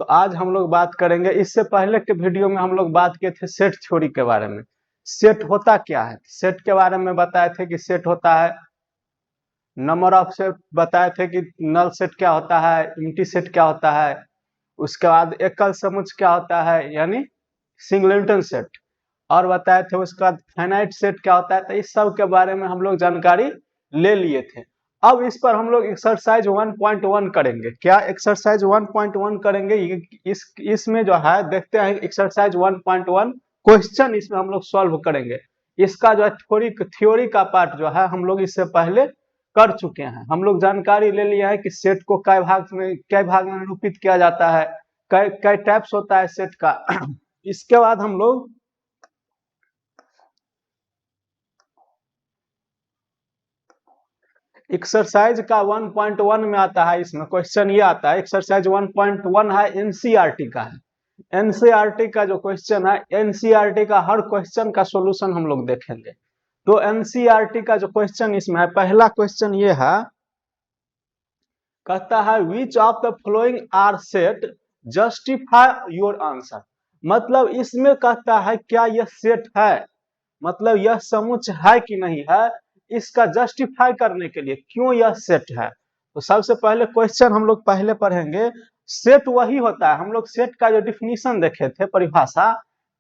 तो आज हम लोग बात करेंगे, इससे पहले के वीडियो में हम लोग बात किए थे सेट थ्योरी के बारे में। सेट होता क्या है, सेट के बारे में बताए थे कि सेट होता है नंबर ऑफ सेट, बताए थे कि नल सेट क्या होता है, एम्प्टी सेट क्या होता है, उसके बाद एकल समुच्चय क्या होता है यानी सिंगलेटन सेट, और बताए थे उसके बाद फाइनाइट सेट क्या होता है। तो इस सब के बारे में हम लोग जानकारी ले लिए थे। अब इस पर हम लोग एक्सरसाइज 1.1 करेंगे। क्या एक्सरसाइज 1.1 करेंगे, इसमें जो है देखते हैं एक्सरसाइज 1.1 क्वेश्चन इसमें हम लोग सॉल्व करेंगे। इसका जो है थ्योरी का पार्ट जो है हम लोग इससे पहले कर चुके हैं। हम लोग जानकारी ले लिया है कि सेट को कै भाग में निरूपित किया जाता है, कै टाइप्स होता है सेट का। इसके बाद हम लोग एक्सरसाइज का 1.1 में आता है, इसमें क्वेश्चन ये आता है। एक्सरसाइज 1.1 है एनसीईआरटी का है। एनसीईआरटी का जो क्वेश्चन है, एनसीईआरटी का हर क्वेश्चन का सॉल्यूशन हम लोग देखेंगे। तो एनसीईआरटी का जो क्वेश्चन इसमें है, पहला क्वेश्चन ये है, कहता है which of the following are set, justify your answer. मतलब इसमें कहता है क्या यह सेट है, मतलब यह समुच्चय है कि नहीं है, इसका जस्टिफाई करने के लिए क्यों यह सेट है। तो सबसे पहले क्वेश्चन हम लोग पहले पढ़ेंगे। सेट वही होता है, हम लोग सेट का जो डिफिनीशन देखे थे, परिभाषा,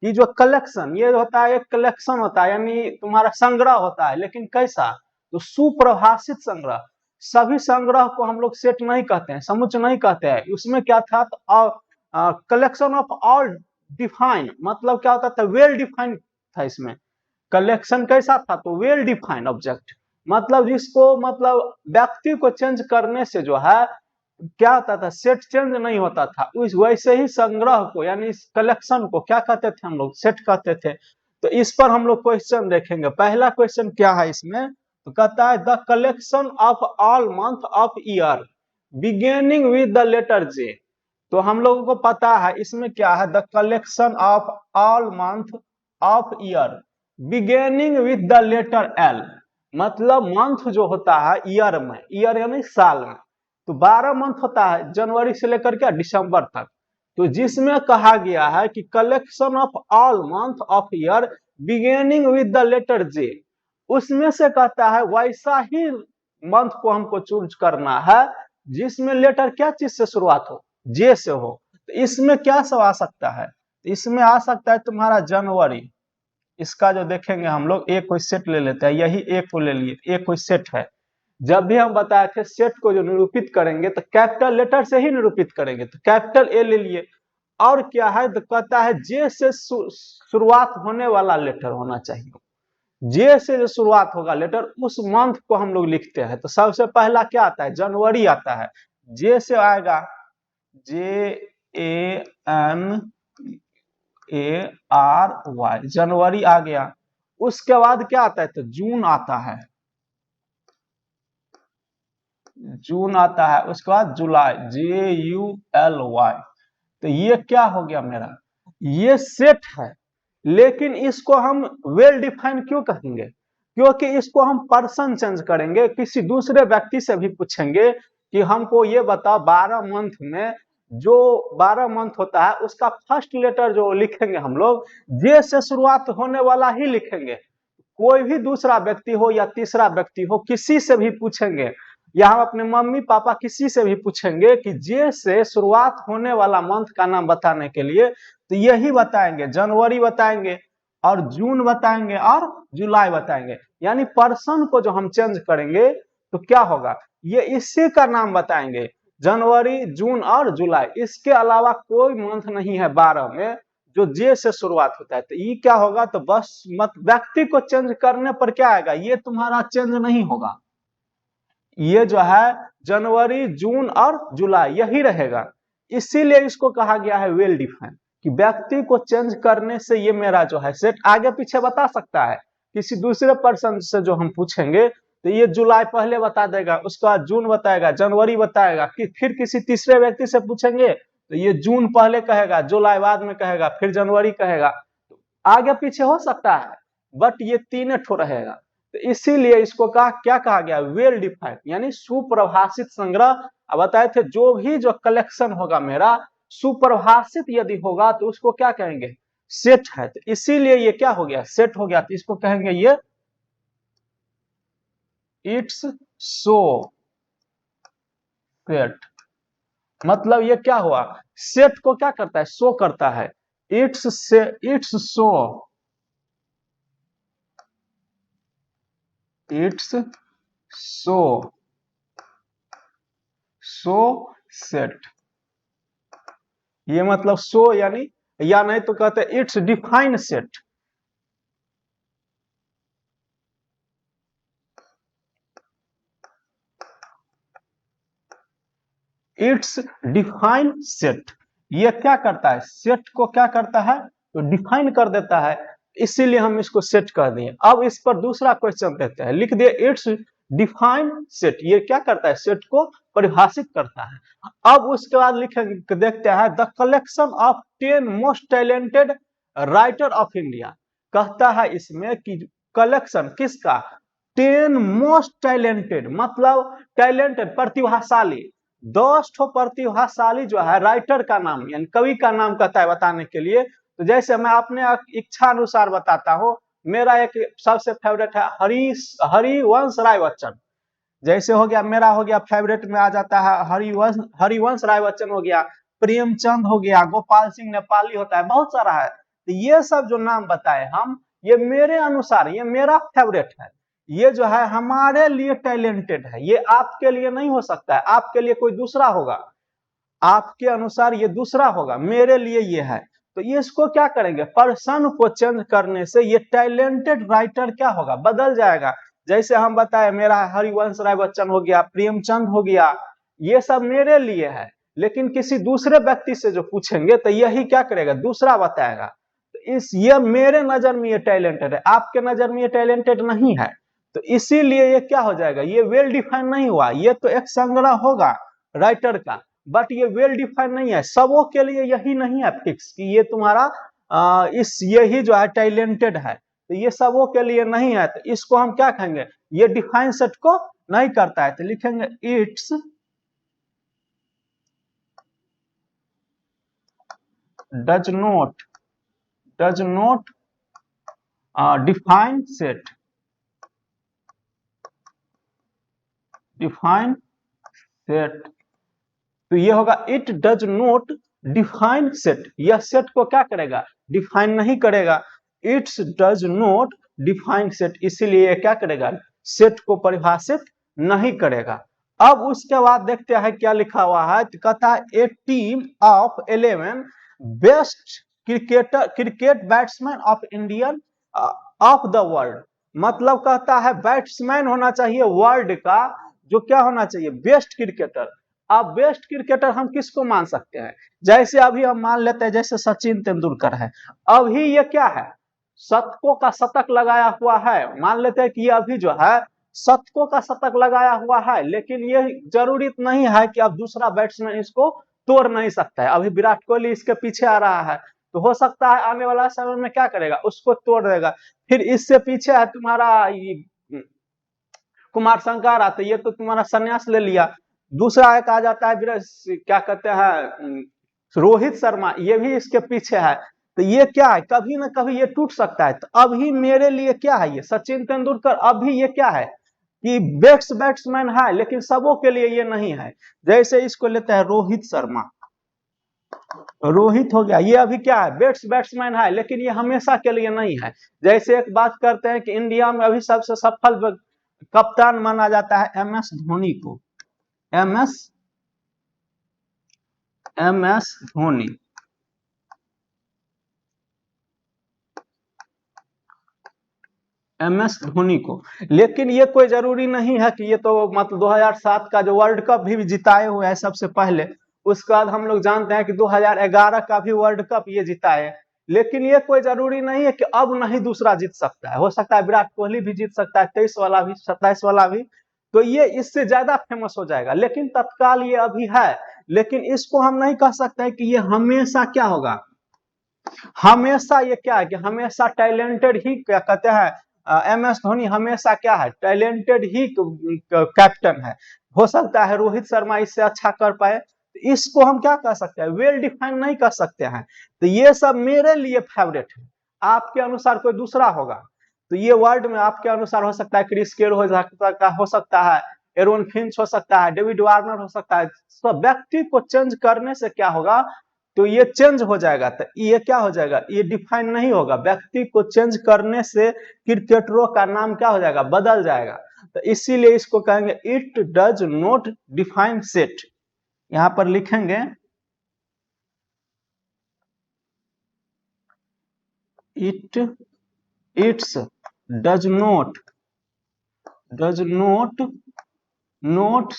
कि जो कलेक्शन ये होता है, एक कलेक्शन होता है यानी तुम्हारा संग्रह होता है, लेकिन कैसा, तो सुप्रभाषित संग्रह। सभी संग्रह को हम लोग सेट नहीं कहते हैं, समुच्चय नहीं कहते हैं। उसमें क्या था, तो कलेक्शन ऑफ ऑल डिफाइन, मतलब क्या होता था, वेल डिफाइंड था इसमें। कलेक्शन कैसा था, तो वेल डिफाइंड ऑब्जेक्ट, मतलब जिसको मतलब व्यक्ति को चेंज करने से जो है क्या होता था, सेट चेंज नहीं होता था। उस वैसे ही संग्रह को यानी कलेक्शन को क्या कहते थे हम लोग, सेट कहते थे। तो इस पर हम लोग क्वेश्चन देखेंगे। पहला क्वेश्चन क्या है इसमें, तो कहता है the collection of all month of year beginning with the letter J. तो हम लोगों को पता है इसमें क्या है, the collection of all month of year beginning with the letter L. मतलब मंथ जो होता है ईयर में, ईयर यानी साल में, तो 12 मंथ होता है जनवरी से लेकर के दिसंबर तक। तो जिसमें कहा गया है कि collection of all month of year beginning with the letter J, उसमें से कहता है वैसा ही मंथ को हमको चूज करना है जिसमें लेटर क्या चीज से शुरुआत हो, जे से हो। तो इसमें क्या सब आ सकता है, इसमें आ सकता है तुम्हारा जनवरी। इसका जो देखेंगे हम लोग, एक कोई सेट ले लेते हैं, यही एक को ले लिए, एक कोई सेट है। जब भी हम बताए थे सेट को जो निरूपित करेंगे तो कैपिटल लेटर से ही निरूपित करेंगे, तो कैपिटल ए ले लिए। और क्या है, तो कहता है जे से शुरुआत होने वाला लेटर होना चाहिए। जे से जो शुरुआत होगा लेटर, उस मंथ को हम लोग लिखते हैं। तो सबसे पहला क्या आता है, जनवरी आता है। जे से आएगा JANUARY, जनवरी आ गया। उसके बाद क्या आता है, तो जून आता है, जून आता है। उसके बाद जुलाई, JULY। तो ये क्या हो गया मेरा, ये सेट है। लेकिन इसको हम वेल डिफाइन क्यों कहेंगे, क्योंकि इसको हम पर्सन चेंज करेंगे, किसी दूसरे व्यक्ति से भी पूछेंगे कि हमको ये बताओ 12 मंथ में, जो 12 मंथ होता है उसका फर्स्ट लेटर जो लिखेंगे हम लोग, जे से शुरुआत होने वाला ही लिखेंगे। कोई भी दूसरा व्यक्ति हो या तीसरा व्यक्ति हो, किसी से भी पूछेंगे, या हम अपने मम्मी पापा किसी से भी पूछेंगे कि जे से शुरुआत होने वाला मंथ का नाम बताने के लिए, तो यही बताएंगे, जनवरी बताएंगे और जून बताएंगे और जुलाई बताएंगे। यानी पर्सन को जो हम चेंज करेंगे तो क्या होगा, ये इसी का नाम बताएंगे, जनवरी, जून और जुलाई। इसके अलावा कोई मंथ नहीं है 12 में जो जे से शुरुआत होता है। तो ये क्या होगा, तो बस मत व्यक्ति को चेंज करने पर क्या आएगा, ये तुम्हारा चेंज नहीं होगा, ये जो है जनवरी, जून और जुलाई यही रहेगा। इसीलिए इसको कहा गया है वेल डिफाइंड, कि व्यक्ति को चेंज करने से ये मेरा जो है सेट आगे पीछे बता सकता है। किसी दूसरे पर्सन से जो हम पूछेंगे तो ये जुलाई पहले बता देगा, उसके बाद जून बताएगा, जनवरी बताएगा, कि फिर किसी तीसरे व्यक्ति से पूछेंगे तो ये जून पहले कहेगा, जुलाई बाद में कहेगा, फिर जनवरी कहेगा। आगे पीछे हो सकता है, बट ये तीन ठो रहेगा। तो इसीलिए इसको क्या कहा गया, वेल डिफाइंड, यानी सुप्रभाषित संग्रह। अब बताए थे जो भी जो कलेक्शन होगा मेरा, सुपरिभाषित यदि होगा तो उसको क्या कहेंगे, सेट है। तो इसीलिए ये क्या हो गया, सेट हो गया, तो इसको कहेंगे ये इट्स सो सेट। मतलब ये क्या हुआ, सेट को क्या करता है, शो करता है। इट्स से it's show, it's show, show set. ये मतलब शो यानी, या नहीं तो कहते हैं it's define set. It's define set, ये क्या करता है, सेट को क्या करता है, तो डिफाइन कर देता है, इसीलिए हम इसको सेट कर दिए। अब इस पर दूसरा क्वेश्चन देते हैं, लिख दिए इट्स डिफाइन सेट, ये क्या करता है, सेट को परिभाषित करता है। अब उसके बाद लिखेंगे, देखते हैं the collection of 10 most talented writer of India. कहता है इसमें कि कलेक्शन किसका, 10 मोस्ट टैलेंटेड, मतलब टैलेंटेड प्रतिभाशाली, 10 ठो प्रतिभाशाली जो है राइटर का नाम यानी कवि का नाम कहता है बताने के लिए। तो जैसे मैं अपने इच्छा अनुसार बताता हूँ, मेरा एक सबसे फेवरेट है हरिवंश राय बच्चन। जैसे हो गया, मेरा हो गया फेवरेट में आ जाता है हरिवंश राय बच्चन हो गया, प्रेमचंद हो गया, गोपाल सिंह नेपाली होता है, बहुत सारा है। तो ये सब जो नाम बताए हम, ये मेरे अनुसार, ये मेरा फेवरेट है, ये जो है हमारे लिए टैलेंटेड है, ये आपके लिए नहीं हो सकता है, आपके लिए कोई दूसरा होगा, आपके अनुसार ये दूसरा होगा, मेरे लिए ये है। तो ये इसको क्या करेंगे, पर्सन को चेंज करने से ये टैलेंटेड राइटर क्या होगा, बदल जाएगा। जैसे हम बताए मेरा हरिवंश राय बच्चन हो गया, प्रेमचंद हो गया, ये सब मेरे लिए है, लेकिन किसी दूसरे व्यक्ति से जो पूछेंगे तो यही क्या करेगा, दूसरा बताएगा। तो इस ये मेरे नजर में ये टैलेंटेड है, आपके नजर में ये टैलेंटेड नहीं है। तो इसीलिए ये क्या हो जाएगा, ये वेल डिफाइन नहीं हुआ, ये तो एक संग्रह होगा राइटर का, बट ये वेल डिफाइन नहीं है, सबों के लिए यही नहीं है फिक्स कि ये तुम्हारा इस यही जो है टैलेंटेड है, तो ये सबों के लिए नहीं है। तो इसको हम क्या कहेंगे, ये डिफाइन सेट को नहीं करता है, तो लिखेंगे it's does not define set, define set. तो ये होगा it does not define set, यह सेट को क्या करेगा, डिफाइन नहीं करेगा। It's does not define set, इसीलिए ये क्या करेगा, सेट को परिभाषित नहीं करेगा। अब उसके बाद देखते हैं क्या लिखा हुआ है, तो कहता है a team of 11 best cricket batsman of Indian of the world. मतलब कहता है बैट्समैन होना चाहिए वर्ल्ड का, जो क्या होना चाहिए, बेस्ट क्रिकेटर। अब बेस्ट क्रिकेटर हम किसको मान सकते हैं, जैसे अभी हम मान लेते हैं जैसे सचिन तेंदुलकर है, अभी ये क्या है, शतकों का शतक लगाया हुआ है, मान लेते हैं कि ये अभी जो है शतकों का शतक लगाया हुआ है, लेकिन ये जरूरी नहीं है कि अब दूसरा बैट्समैन इसको तोड़ नहीं सकता है। अभी विराट कोहली इसके पीछे आ रहा है, तो हो सकता है आने वाला समय में क्या करेगा, उसको तोड़ देगा। फिर इससे पीछे है तुम्हारा कुमार संगाकारा, तो ये तो तुम्हारा संन्यास ले लिया। दूसरा एक आ जाता है क्या कहते हैं रोहित शर्मा, ये भी इसके पीछे है। तो ये क्या है, कभी ना कभी ये टूट सकता है। तो अभी मेरे लिए क्या है, ये सचिन तेंदुलकर अभी ये क्या है कि बेस्ट बैट्समैन है, लेकिन सबों के लिए ये नहीं है। जैसे इसको लेते हैं रोहित शर्मा, रोहित हो गया, ये अभी क्या है, बेस्ट बैट्समैन है, लेकिन ये हमेशा के लिए नहीं है। जैसे एक बात करते हैं कि इंडिया में अभी सबसे सफल कप्तान माना जाता है एम एस धोनी को, M S Dhoni. M S Dhoni को, लेकिन ये कोई जरूरी नहीं है कि ये तो मतलब 2007 का जो वर्ल्ड कप भी जिताए हुए हैं सबसे पहले, उसके बाद हम लोग जानते हैं कि 2011 का भी वर्ल्ड कप ये जिताए। लेकिन ये कोई जरूरी नहीं है कि अब नहीं दूसरा जीत सकता है, हो सकता है विराट कोहली भी जीत सकता है, 23 वाला भी, 27 वाला भी, तो ये इससे ज्यादा फेमस हो जाएगा। लेकिन तत्काल ये अभी है, लेकिन इसको हम नहीं कह सकते कि ये हमेशा क्या होगा, हमेशा ये क्या है कि हमेशा टैलेंटेड ही क्या कहते हैं, एम एस धोनी हमेशा क्या है, टैलेंटेड ही कैप्टन है। हो सकता है रोहित शर्मा इससे अच्छा कर पाए, तो इसको हम क्या कह सकते हैं, वेल डिफाइंड नहीं कर सकते हैं। तो ये सब मेरे लिए फेवरेट है, आपके अनुसार कोई दूसरा होगा। तो ये वर्ड में आपके अनुसार हो सकता है क्रिस गेल हो सकता है, एरोन फिंच हो सकता है, डेविड वार्नर हो सकता है। तो व्यक्ति को चेंज करने से क्या होगा, तो ये चेंज हो जाएगा। तो ये क्या हो जाएगा, ये डिफाइन नहीं होगा। व्यक्ति को चेंज करने से क्रिकेटरों का नाम क्या हो जाएगा, बदल जाएगा। तो इसीलिए इसको कहेंगे it does not define set. यहां पर लिखेंगे it's does not note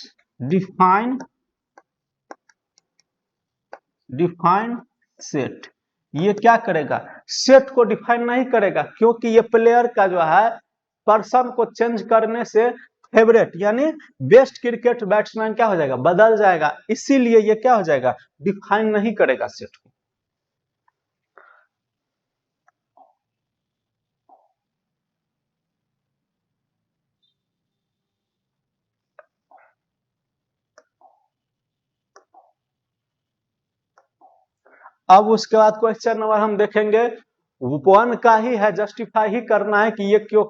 define set. ये क्या करेगा, सेट को डिफाइन नहीं करेगा, क्योंकि ये प्लेयर का जो है पर्सन को चेंज करने से फेवरेट यानी बेस्ट क्रिकेट बैट्समैन क्या हो जाएगा, बदल जाएगा। इसीलिए ये क्या हो जाएगा, डिफाइन नहीं करेगा सेट को। अब उसके बाद क्वेश्चन नंबर हम देखेंगे, वन का ही है, जस्टिफाई ही करना है कि ये क्यों,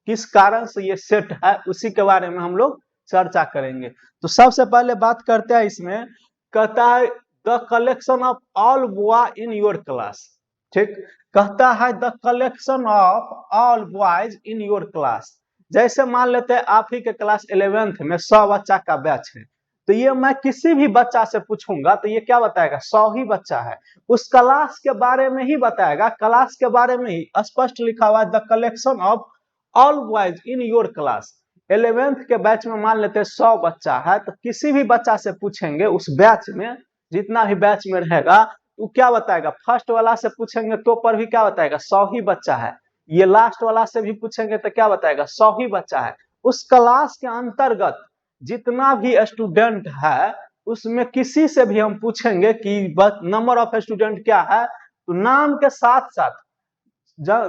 किस कारण से ये सेट है, उसी के बारे में हम लोग चर्चा करेंगे। तो सबसे पहले बात करते हैं इसमें, कहता है the collection of all boy in your class. ठीक, कहता है the collection of all boys in your class. जैसे मान लेते हैं आप ही के क्लास 11th में 100 बच्चा का बैच है, तो ये मैं किसी भी बच्चा से पूछूंगा तो ये क्या बताएगा, 100 ही बच्चा है। उस क्लास के बारे में ही बताएगा, क्लास के बारे में ही स्पष्ट लिखा हुआ है the collection of all boys in your class. 11th के बैच में मान लेते हैं 100 बच्चा है, तो किसी भी बच्चा से पूछेंगे उस बैच में, जितना भी बैच में रहेगा तो क्या बताएगा, फर्स्ट वाला से पूछेंगे तो पर भी क्या बताएगा, 100 ही बच्चा है। ये लास्ट वाला से भी पूछेंगे तो क्या बताएगा, 100 ही बच्चा है। उस क्लास के अंतर्गत जितना भी स्टूडेंट है उसमें किसी से भी हम पूछेंगे कि नंबर ऑफ स्टूडेंट क्या है, तो नाम के साथ साथ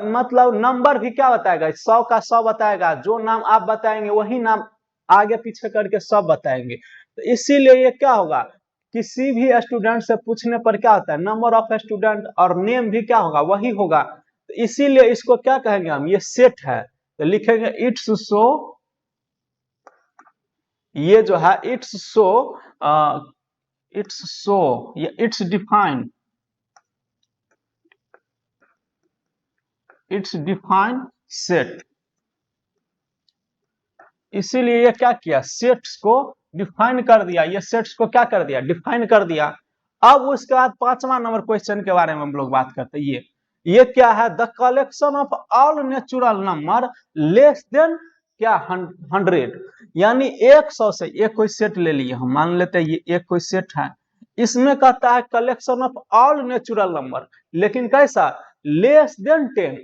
मतलब नंबर भी क्या बताएगा, 100 का 100 बताएगा। जो नाम आप बताएंगे वही नाम आगे पीछे करके सब बताएंगे। तो इसीलिए ये क्या होगा, किसी भी स्टूडेंट से पूछने पर क्या होता है, नंबर ऑफ स्टूडेंट और नेम भी क्या होगा, वही होगा। तो इसीलिए इसको क्या कहेंगे हम, ये सेट है। तो लिखेंगे इट्स शो, ये जो है इट्स शो ये इट्स डिफाइन सेट। इसीलिए ये क्या किया, सेट्स को डिफाइन कर दिया, ये सेट्स को क्या कर दिया, डिफाइन कर दिया। अब उसके बाद 5वां नंबर क्वेश्चन के बारे में हम लोग बात करते हैं। ये क्या है, the collection of all natural number less than क्या 100, यानी 100 से एक कोई सेट ले लिए, हम मान लेते हैं ये एक कोई सेट है। इसमें कहता है collection of all natural number, लेकिन कैसा, लेस देन 10,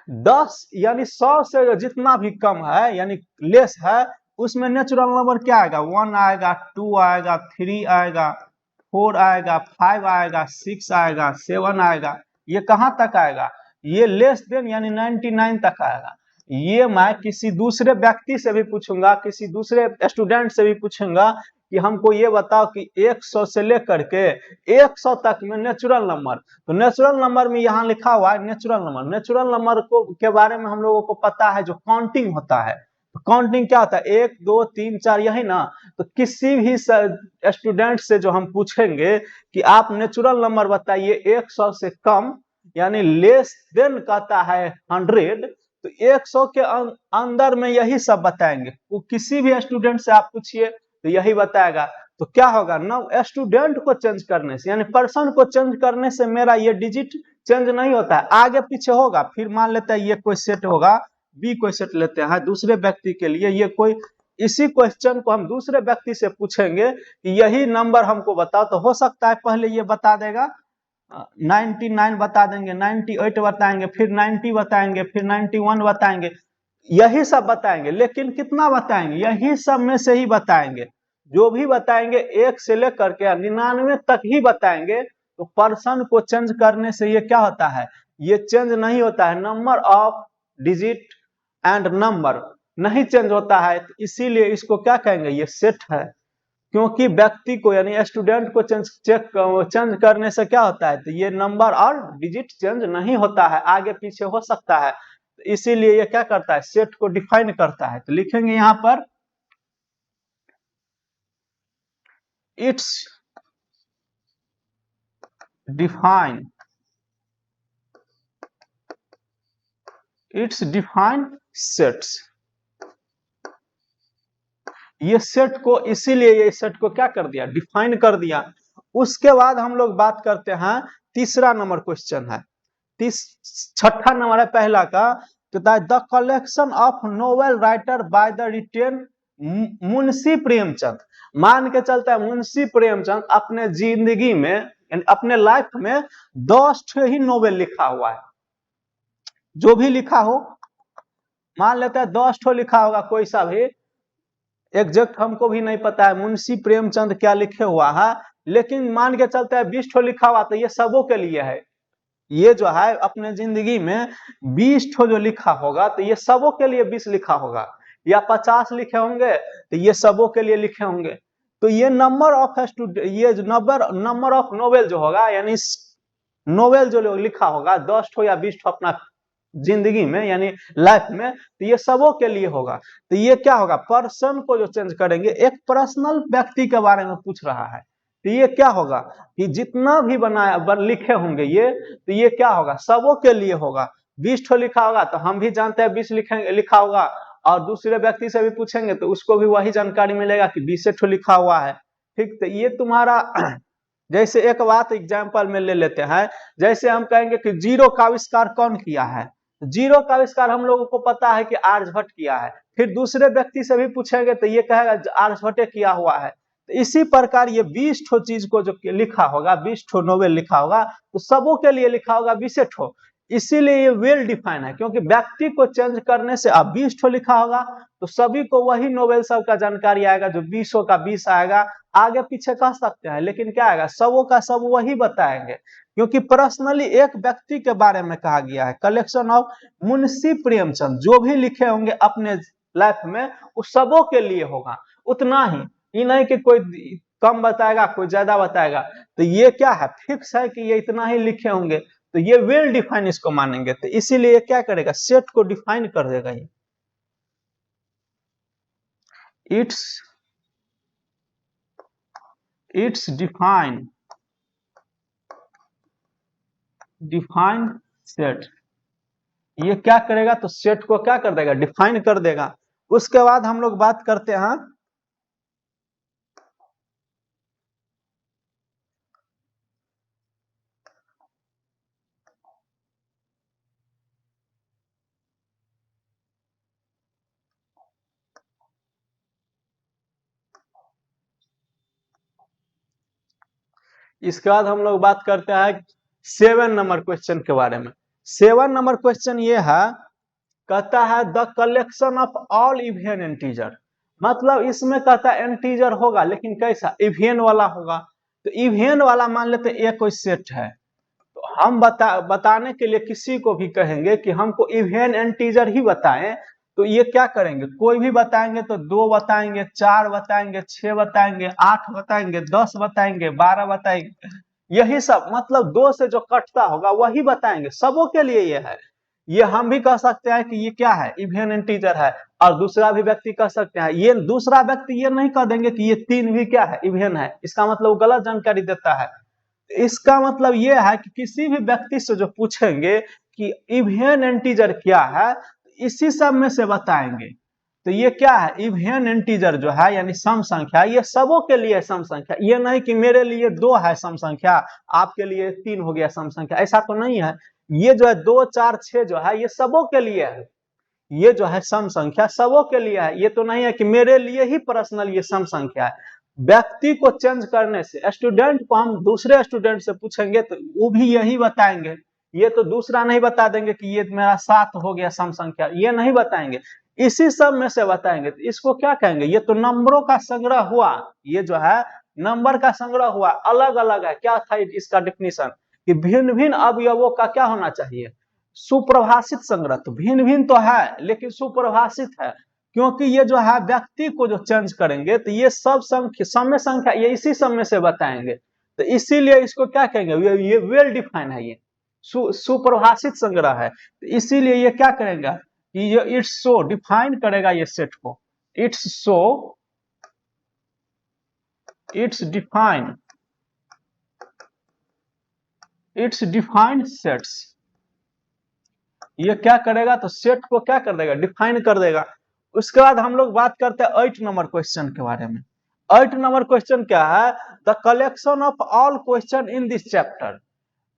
10 यानी 100 से जितना भी कम है यानी लेस है, उसमें नेचुरल नंबर क्या आएगा, 1 आएगा, 2 आएगा, 3 आएगा, 4 आएगा, 5 आएगा, 6 आएगा, 7 आएगा। ये कहां तक आएगा, ये लेस देन यानी 99 तक आएगा। ये मैं किसी दूसरे व्यक्ति से भी पूछूंगा, किसी दूसरे स्टूडेंट से भी पूछूंगा कि हमको ये बताओ कि 100 से लेकर के 100 तक में नेचुरल नंबर, तो नेचुरल नंबर में यहाँ लिखा हुआ है नेचुरल नंबर को के बारे में हम लोगों को पता है, जो काउंटिंग होता है। तो काउंटिंग क्या होता है, 1 2 3 4, यही ना। तो किसी भी स्टूडेंट से जो हम पूछेंगे कि आप नेचुरल नंबर बताइए 100 से कम यानी लेस देन कहता है 100, तो 100 के अंदर में यही सब बताएंगे। वो किसी भी स्टूडेंट से आप पूछिए तो यही बताएगा। तो क्या होगा ना, स्टूडेंट को चेंज करने से यानी पर्सन को चेंज करने से मेरा ये डिजिट चेंज नहीं होता है, आगे पीछे होगा। फिर मान लेते हैं ये कोई सेट होगा, बी कोई सेट लेते हैं दूसरे व्यक्ति के लिए, ये कोई, इसी क्वेश्चन को हम दूसरे व्यक्ति से पूछेंगे कि यही नंबर हमको बताओ, तो हो सकता है पहले ये बता देगा 99 बता देंगे, 98 बताएंगे, फिर 90 बताएंगे, फिर 91 बताएंगे, यही सब बताएंगे। लेकिन कितना बताएंगे, यही सब में से ही बताएंगे। जो भी बताएंगे 1 से लेकर के 99 तक ही बताएंगे। तो पर्सन को चेंज करने से ये क्या होता है, ये चेंज नहीं होता है, number of digit and number नहीं चेंज होता है। तो इसीलिए इसको क्या कहेंगे, ये सेट है। क्योंकि व्यक्ति को यानी स्टूडेंट को चेंज करने से क्या होता है, तो ये नंबर और डिजिट चेंज नहीं होता है, आगे पीछे हो सकता है, तो इसीलिए ये क्या करता है, सेट को डिफाइन करता है। तो लिखेंगे यहां पर इट्स डिफाइन सेट्स। ये सेट को इसीलिए ये सेट को क्या कर दिया, डिफाइन कर दिया। उसके बाद हम लोग बात करते हैं, तीसरा नंबर क्वेश्चन है, छठा नंबर है पहला का, the collection of novel writer by the written Munshi Premchand. मान के चलता है मुंशी प्रेमचंद अपने जिंदगी में अपने लाइफ में 10 ही नोवेल लिखा हुआ है, जो भी लिखा हो, मान लेते हैं 10 लिखा होगा कोई सा भी, एग्जैक्ट हमको भी नहीं पता है मुंशी प्रेमचंद क्या लिखे हुआ है, लेकिन मान के चलते हैं 20 लिखा हुआ, तो ये सबों के लिए है। ये जो है अपने जिंदगी में 20 जो लिखा होगा, तो ये सबों के लिए 20 लिखा होगा, या 50 लिखे होंगे तो ये सबों के लिए लिखे होंगे। तो ये नंबर ऑफ ये नंबर ऑफ नोवेल जो होगा, यानी नोवेल जो लिखा होगा 10 या 20 अपना जिंदगी में यानी लाइफ में, तो ये सबों के लिए होगा। तो ये क्या होगा, पर्सन को जो चेंज करेंगे, एक पर्सनल व्यक्ति के बारे में पूछ रहा है, तो ये क्या होगा कि जितना भी बनाया लिखे होंगे ये, तो ये क्या होगा, सबों के लिए होगा। 20 लिखा होगा तो हम भी जानते हैं 20 लिखा होगा, और दूसरे व्यक्ति से भी पूछेंगे तो उसको भी वही जानकारी मिलेगा कि 20 लिखा हुआ है। ठीक, तो ये तुम्हारा जैसे एक बात एग्जाम्पल में ले लेते हैं, जैसे हम कहेंगे कि जीरो का आविष्कार कौन किया है, जीरो का आविष्कार हम लोगों को पता है कि आर्यभट्ट किया है, फिर दूसरे व्यक्ति से भी पूछेंगे तो ये कहेगा आर्यभट्ट किया हुआ है। तो इसी प्रकार ये 20 चीज को जो लिखा होगा, 20 नोवेल लिखा होगा, तो सबों के लिए लिखा होगा 20। इसीलिए ये वेल डिफाइन है, क्योंकि व्यक्ति को चेंज करने से अब 20 लिखा होगा तो सभी को वही नोवेल सब का जानकारी आएगा, जो 20 का 20 आएगा, आगे पीछे कह सकते हैं, लेकिन क्या आएगा, सबों का सब वही बताएंगे, क्योंकि पर्सनली एक व्यक्ति के बारे में कहा गया है। कलेक्शन ऑफ मुंशी प्रेमचंद, जो भी लिखे होंगे अपने लाइफ में वो सबों के लिए होगा, उतना ही, ये नहीं कि कोई कम बताएगा कोई ज्यादा बताएगा। तो ये क्या है, फिक्स है कि ये इतना ही लिखे होंगे, तो ये वेल डिफाइन इसको मानेंगे। तो इसीलिए क्या करेगा, सेट को डिफाइन कर देगा ये। इट्स डिफाइन सेट, ये क्या करेगा, तो सेट को क्या कर देगा, डिफाइन कर देगा। उसके बाद हम लोग बात करते हैं इसके बाद हम लोग बात करते हैं 7 नंबर क्वेश्चन के बारे में। 7 नंबर क्वेश्चन ये है, कहता है the collection of all even integer, मतलब इसमें कहता है इंटीजर होगा लेकिन कैसा, इवन वाला होगा। तो इवन वाला मान लेते एक कोई सेट है, तो हम बताने के लिए किसी को भी कहेंगे कि हमको इवन इंटीजर ही बताएं, तो ये क्या करेंगे, कोई भी बताएंगे तो 2 बताएंगे, 4 बताएंगे, 6 बताएंगे, 8 बताएंगे, 10 बताएंगे, 12 बताएंगे, यही सब, मतलब 2 से जो कटता होगा वही बताएंगे, सबों के लिए ये है। ये हम भी कह सकते हैं कि ये क्या है, इवन इंटीजर है, और दूसरा भी व्यक्ति कह सकते हैं, ये दूसरा व्यक्ति ये नहीं कह देंगे कि ये 3 भी क्या है, इवन है, इसका मतलब गलत जानकारी देता है। इसका मतलब ये है कि किसी भी व्यक्ति से जो पूछेंगे कि इवन इंटीजर क्या है, इसी सब में से बताएंगे। तो ये क्या है, इवन इंटीजर जो है यानी सम संख्या, ये सबों के लिए सम संख्या, ये नहीं कि मेरे लिए 2 है सम संख्या, आपके लिए 3 हो गया सम संख्या, ऐसा तो नहीं है। ये जो है 2, 4, 6 जो है ये सबों के लिए है, ये जो है सम संख्या सबों के लिए है। ये तो नहीं है कि मेरे लिए ही पर्सनल ये सम संख्या है। व्यक्ति को चेंज करने से, स्टूडेंट को हम दूसरे स्टूडेंट से पूछेंगे तो वो भी यही बताएंगे, ये तो दूसरा नहीं बता देंगे कि ये मेरा 7 हो गया सम संख्या, ये नहीं बताएंगे, इसी सब में से बताएंगे। तो इसको क्या कहेंगे, ये तो नंबरों का संग्रह हुआ, ये जो है नंबर का संग्रह हुआ, अलग अलग है। क्या था इसका डिफिनीशन, कि भिन्न भिन्न अवयवों का क्या होना चाहिए, सुप्रभाषित संग्रह। तो भिन्न भिन्न तो है लेकिन सुप्रभाषित है, क्योंकि ये जो है व्यक्ति को जो चेंज करेंगे तो ये सब समय संख्या ये इसी समय से बताएंगे, तो इसीलिए इसको क्या कहेंगे, ये वेल डिफाइन है, ये सुपरिभाषित संग्रह है, तो इसीलिए ये क्या करेगा कि ये इट्स सो डिफाइन करेगा ये सेट को, it's so it's defined sets, ये क्या करेगा तो सेट को क्या कर देगा, डिफाइन कर देगा। उसके बाद हम लोग बात करते हैं 8 नंबर क्वेश्चन के बारे में। 8 नंबर क्वेश्चन क्या है, the collection of all question in this chapter.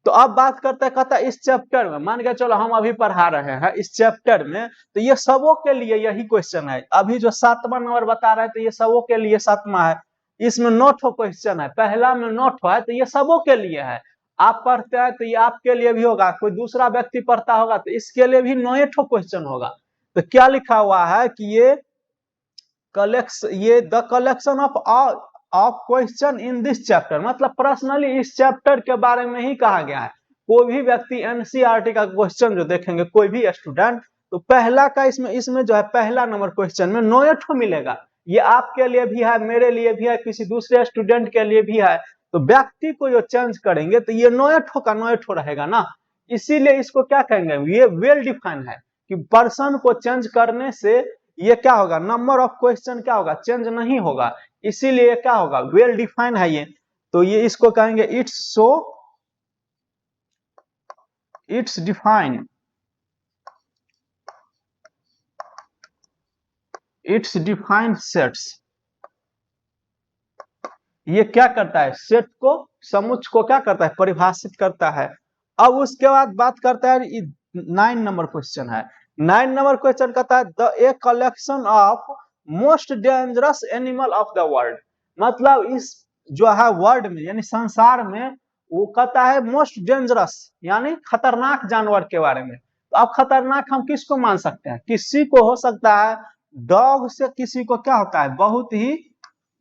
तो अब बात करते हैं, कहता है इस चैप्टर में, मान के चलो हम अभी पढ़ा रहे हैं इस चैप्टर में, तो ये सबों के लिए यही क्वेश्चन है। अभी जो 7वां नंबर बता रहे हैं तो ये सबों के लिए 7वां है, इसमें 9 क्वेश्चन है, पहला में 9 है तो ये सबों के लिए है। आप पढ़ते हैं तो ये आपके लिए भी होगा, कोई दूसरा व्यक्ति पढ़ता होगा तो इसके लिए भी 9 क्वेश्चन होगा। तो क्या लिखा हुआ है कि ये the collection of question in this chapter, मतलब पर्सनली इस चैप्टर के बारे में ही कहा गया है। कोई भी व्यक्ति एनसीईआरटी का क्वेश्चन जो देखेंगे, कोई भी स्टूडेंट, तो पहला का इसमें जो है पहला नंबर क्वेश्चन में 9 मिलेगा। ये आपके लिए भी है, मेरे लिए भी है, किसी दूसरे स्टूडेंट के लिए भी है। तो व्यक्ति को जो चेंज करेंगे तो ये 9 का 9 रहेगा ना, इसीलिए इसको क्या कहेंगे, ये वेल डिफाइन है कि पर्सन को चेंज करने से ये क्या होगा, नंबर ऑफ क्वेश्चन क्या होगा, चेंज नहीं होगा, इसीलिए क्या होगा, वेल डिफाइन है ये। तो ये इसको कहेंगे it's so it's define, it's defined sets. ये क्या करता है, सेट को, समुच्चय को क्या करता है, परिभाषित करता है। अब उसके बाद बात करता है 9 नंबर क्वेश्चन है। 9 नंबर क्वेश्चन कहता है the a collection of most dangerous animal of the world, मतलब इस जो है वर्ल्ड में यानी संसार में, वो कहता है मोस्ट डेंजरस यानी खतरनाक जानवर के बारे में। तो अब खतरनाक हम किसको मान सकते हैं, किसी को हो सकता है डॉग से किसी को क्या होता है, बहुत ही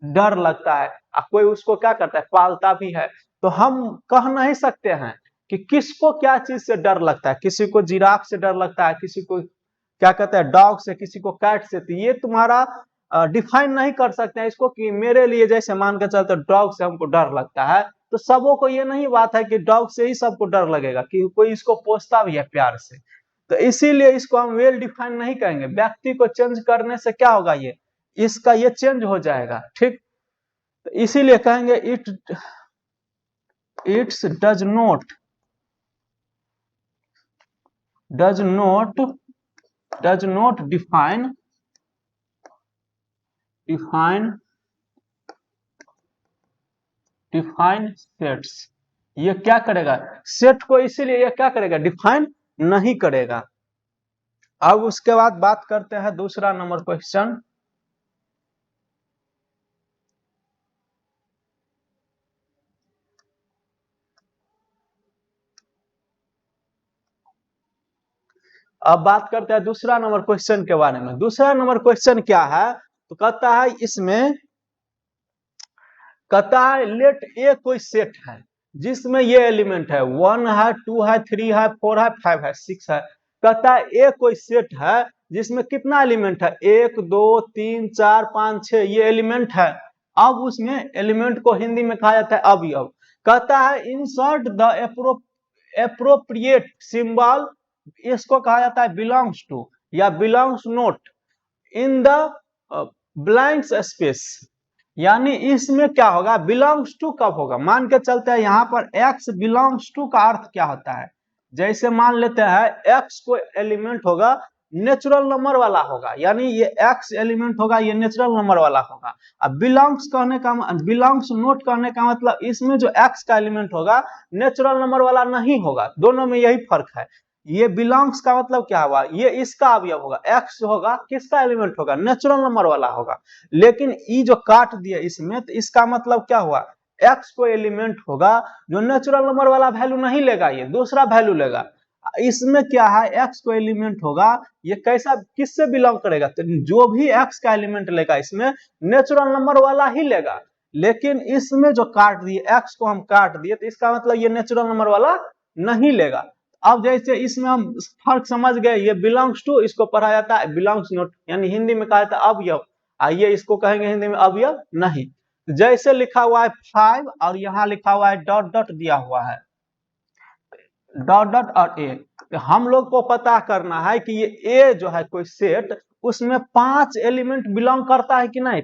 डर लगता है, कोई उसको क्या करता है, पालता भी है। तो हम कह नहीं सकते हैं कि किसको क्या चीज से डर लगता है, किसी को जिराफ से डर लगता है, किसी को क्या कहते हैं डॉग से, किसी को कैट से। तो ये तुम्हारा डिफाइन नहीं कर सकते हैं इसको कि मेरे लिए जैसे मान के चलते डॉग से हमको डर लगता है, तो सबों को ये नहीं बात है कि डॉग से ही सबको डर लगेगा, कि कोई इसको पोसता भी है प्यार से। तो इसीलिए इसको हम वेल डिफाइन नहीं कहेंगे। व्यक्ति को चेंज करने से क्या होगा, ये इसका ये चेंज हो जाएगा, ठीक। तो इसीलिए कहेंगे it's does not define sets. ये क्या करेगा, सेट को इसीलिए ये क्या करेगा, डिफाइन नहीं करेगा। अब उसके बाद बात करते हैं दूसरा नंबर क्वेश्चन। अब बात करते हैं दूसरा नंबर क्वेश्चन के बारे में। दूसरा नंबर क्वेश्चन क्या है, तो कहता है इसमें, कहता है लेट ए कोई सेट है जिसमें ये एलिमेंट है 1 है 2 है 3 है 4 है 5 है 6 है। कहता है ए कोई सेट है जिसमें कितना एलिमेंट है, 1 2 3 4 5 6 ये एलिमेंट है। अब उसमें एलिमेंट को हिंदी में कहा जाता है अवयव। कहता है इंसर्ट द एप्रोप्रिएट सिंबल, इसको कहा जाता है बिलोंग्स टू या belongs note in the blank space. यानी इसमें क्या होगा, बिलोंग्स टू कब होगा, मान के चलते हैं यहाँ पर x बिलोंग्स टू का अर्थ क्या होता है, जैसे मान लेते हैं x को एलिमेंट होगा नेचुरल नंबर वाला होगा, यानी ये x एलिमेंट होगा ये नेचुरल नंबर वाला होगा। अब बिलोंग्स कहने का, बिलोंग्स नोट कहने का मतलब इसमें जो x का एलिमेंट होगा नेचुरल नंबर वाला नहीं होगा, दोनों में यही फर्क है। ये बिलोंग्स का मतलब क्या हुआ, ये इसका अवयव होगा, एक्स होगा किसका एलिमेंट होगा, नेचुरल नंबर वाला होगा। लेकिन ई जो काट दिया इसमें, तो इसका मतलब क्या हुआ, एक्स को एलिमेंट होगा जो नेचुरल नंबर वाला वैल्यू नहीं लेगा, ये दूसरा वैल्यू लेगा। इसमें क्या है, एक्स को एलिमेंट होगा, ये कैसा किससे बिलोंग करेगा, तो जो भी एक्स का एलिमेंट लेगा इसमें नेचुरल नंबर वाला ही लेगा। लेकिन इसमें जो काट दिए एक्स को हम काट दिए, तो इसका मतलब ये नेचुरल नंबर वाला नहीं लेगा। अब जैसे इसमें हम फर्क समझ गए, ये बिलोंग्स टू इसको पढ़ा जाता है बिलोंग्स नॉट, यानी हिंदी में कहा जाता है अवयव। आइए इसको कहेंगे हिंदी में अवयव नहीं। जैसे लिखा हुआ है 5 और यहाँ लिखा हुआ है डॉट डॉट दिया हुआ है, डॉट डॉट और ए। तो हम लोग को पता करना है कि ये ए जो है कोई सेट, उसमें 5 एलिमेंट बिलोंग करता है कि नहीं।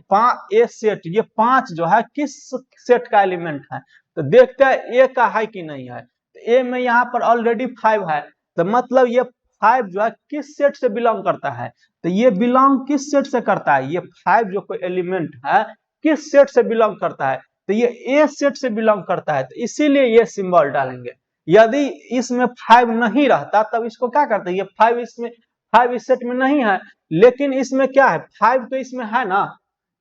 ए सेट, ये 5 जो है किस सेट का एलिमेंट है, तो देखते हैं ए का है कि नहीं है। तो ए में यहाँ पर ऑलरेडी 5 है, तो मतलब ये 5 जो है किस सेट से बिलोंग करता है, तो ये बिलोंग किस सेट से करता है, ये 5 जो कोई एलिमेंट है किस सेट से बिलोंग करता है, तो ये ए सेट से बिलोंग करता है, तो इसीलिए ये सिंबल डालेंगे। यदि इसमें 5 नहीं रहता तब इसको क्या करते, ये 5 इसमें 5 इस सेट में नहीं है, लेकिन इसमें क्या है 5 तो इसमें है ना,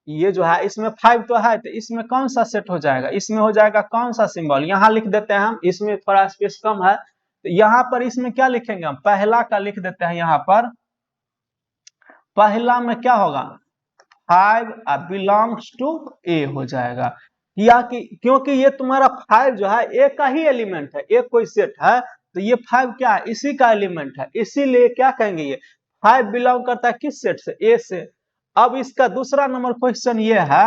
ये जो है इसमें 5 तो है, तो इसमें कौन सा सेट हो जाएगा, इसमें हो जाएगा कौन सा सिंबल, यहाँ लिख देते हैं हम, इसमें थोड़ा स्पेस कम है, तो यहाँ पर इसमें क्या लिखेंगे हम, पहला का लिख देते हैं, यहाँ पर पहला में क्या होगा 5 बिलोंग्स टू ए हो जाएगा। या कि क्योंकि ये तुम्हारा 5 जो है ए का ही एलिमेंट है, एक कोई सेट है, तो ये 5 क्या है इसी का एलिमेंट है, इसीलिए क्या कहेंगे ये 5 बिलोंग करता है किस सेट से, ए से। अब इसका दूसरा नंबर क्वेश्चन ये है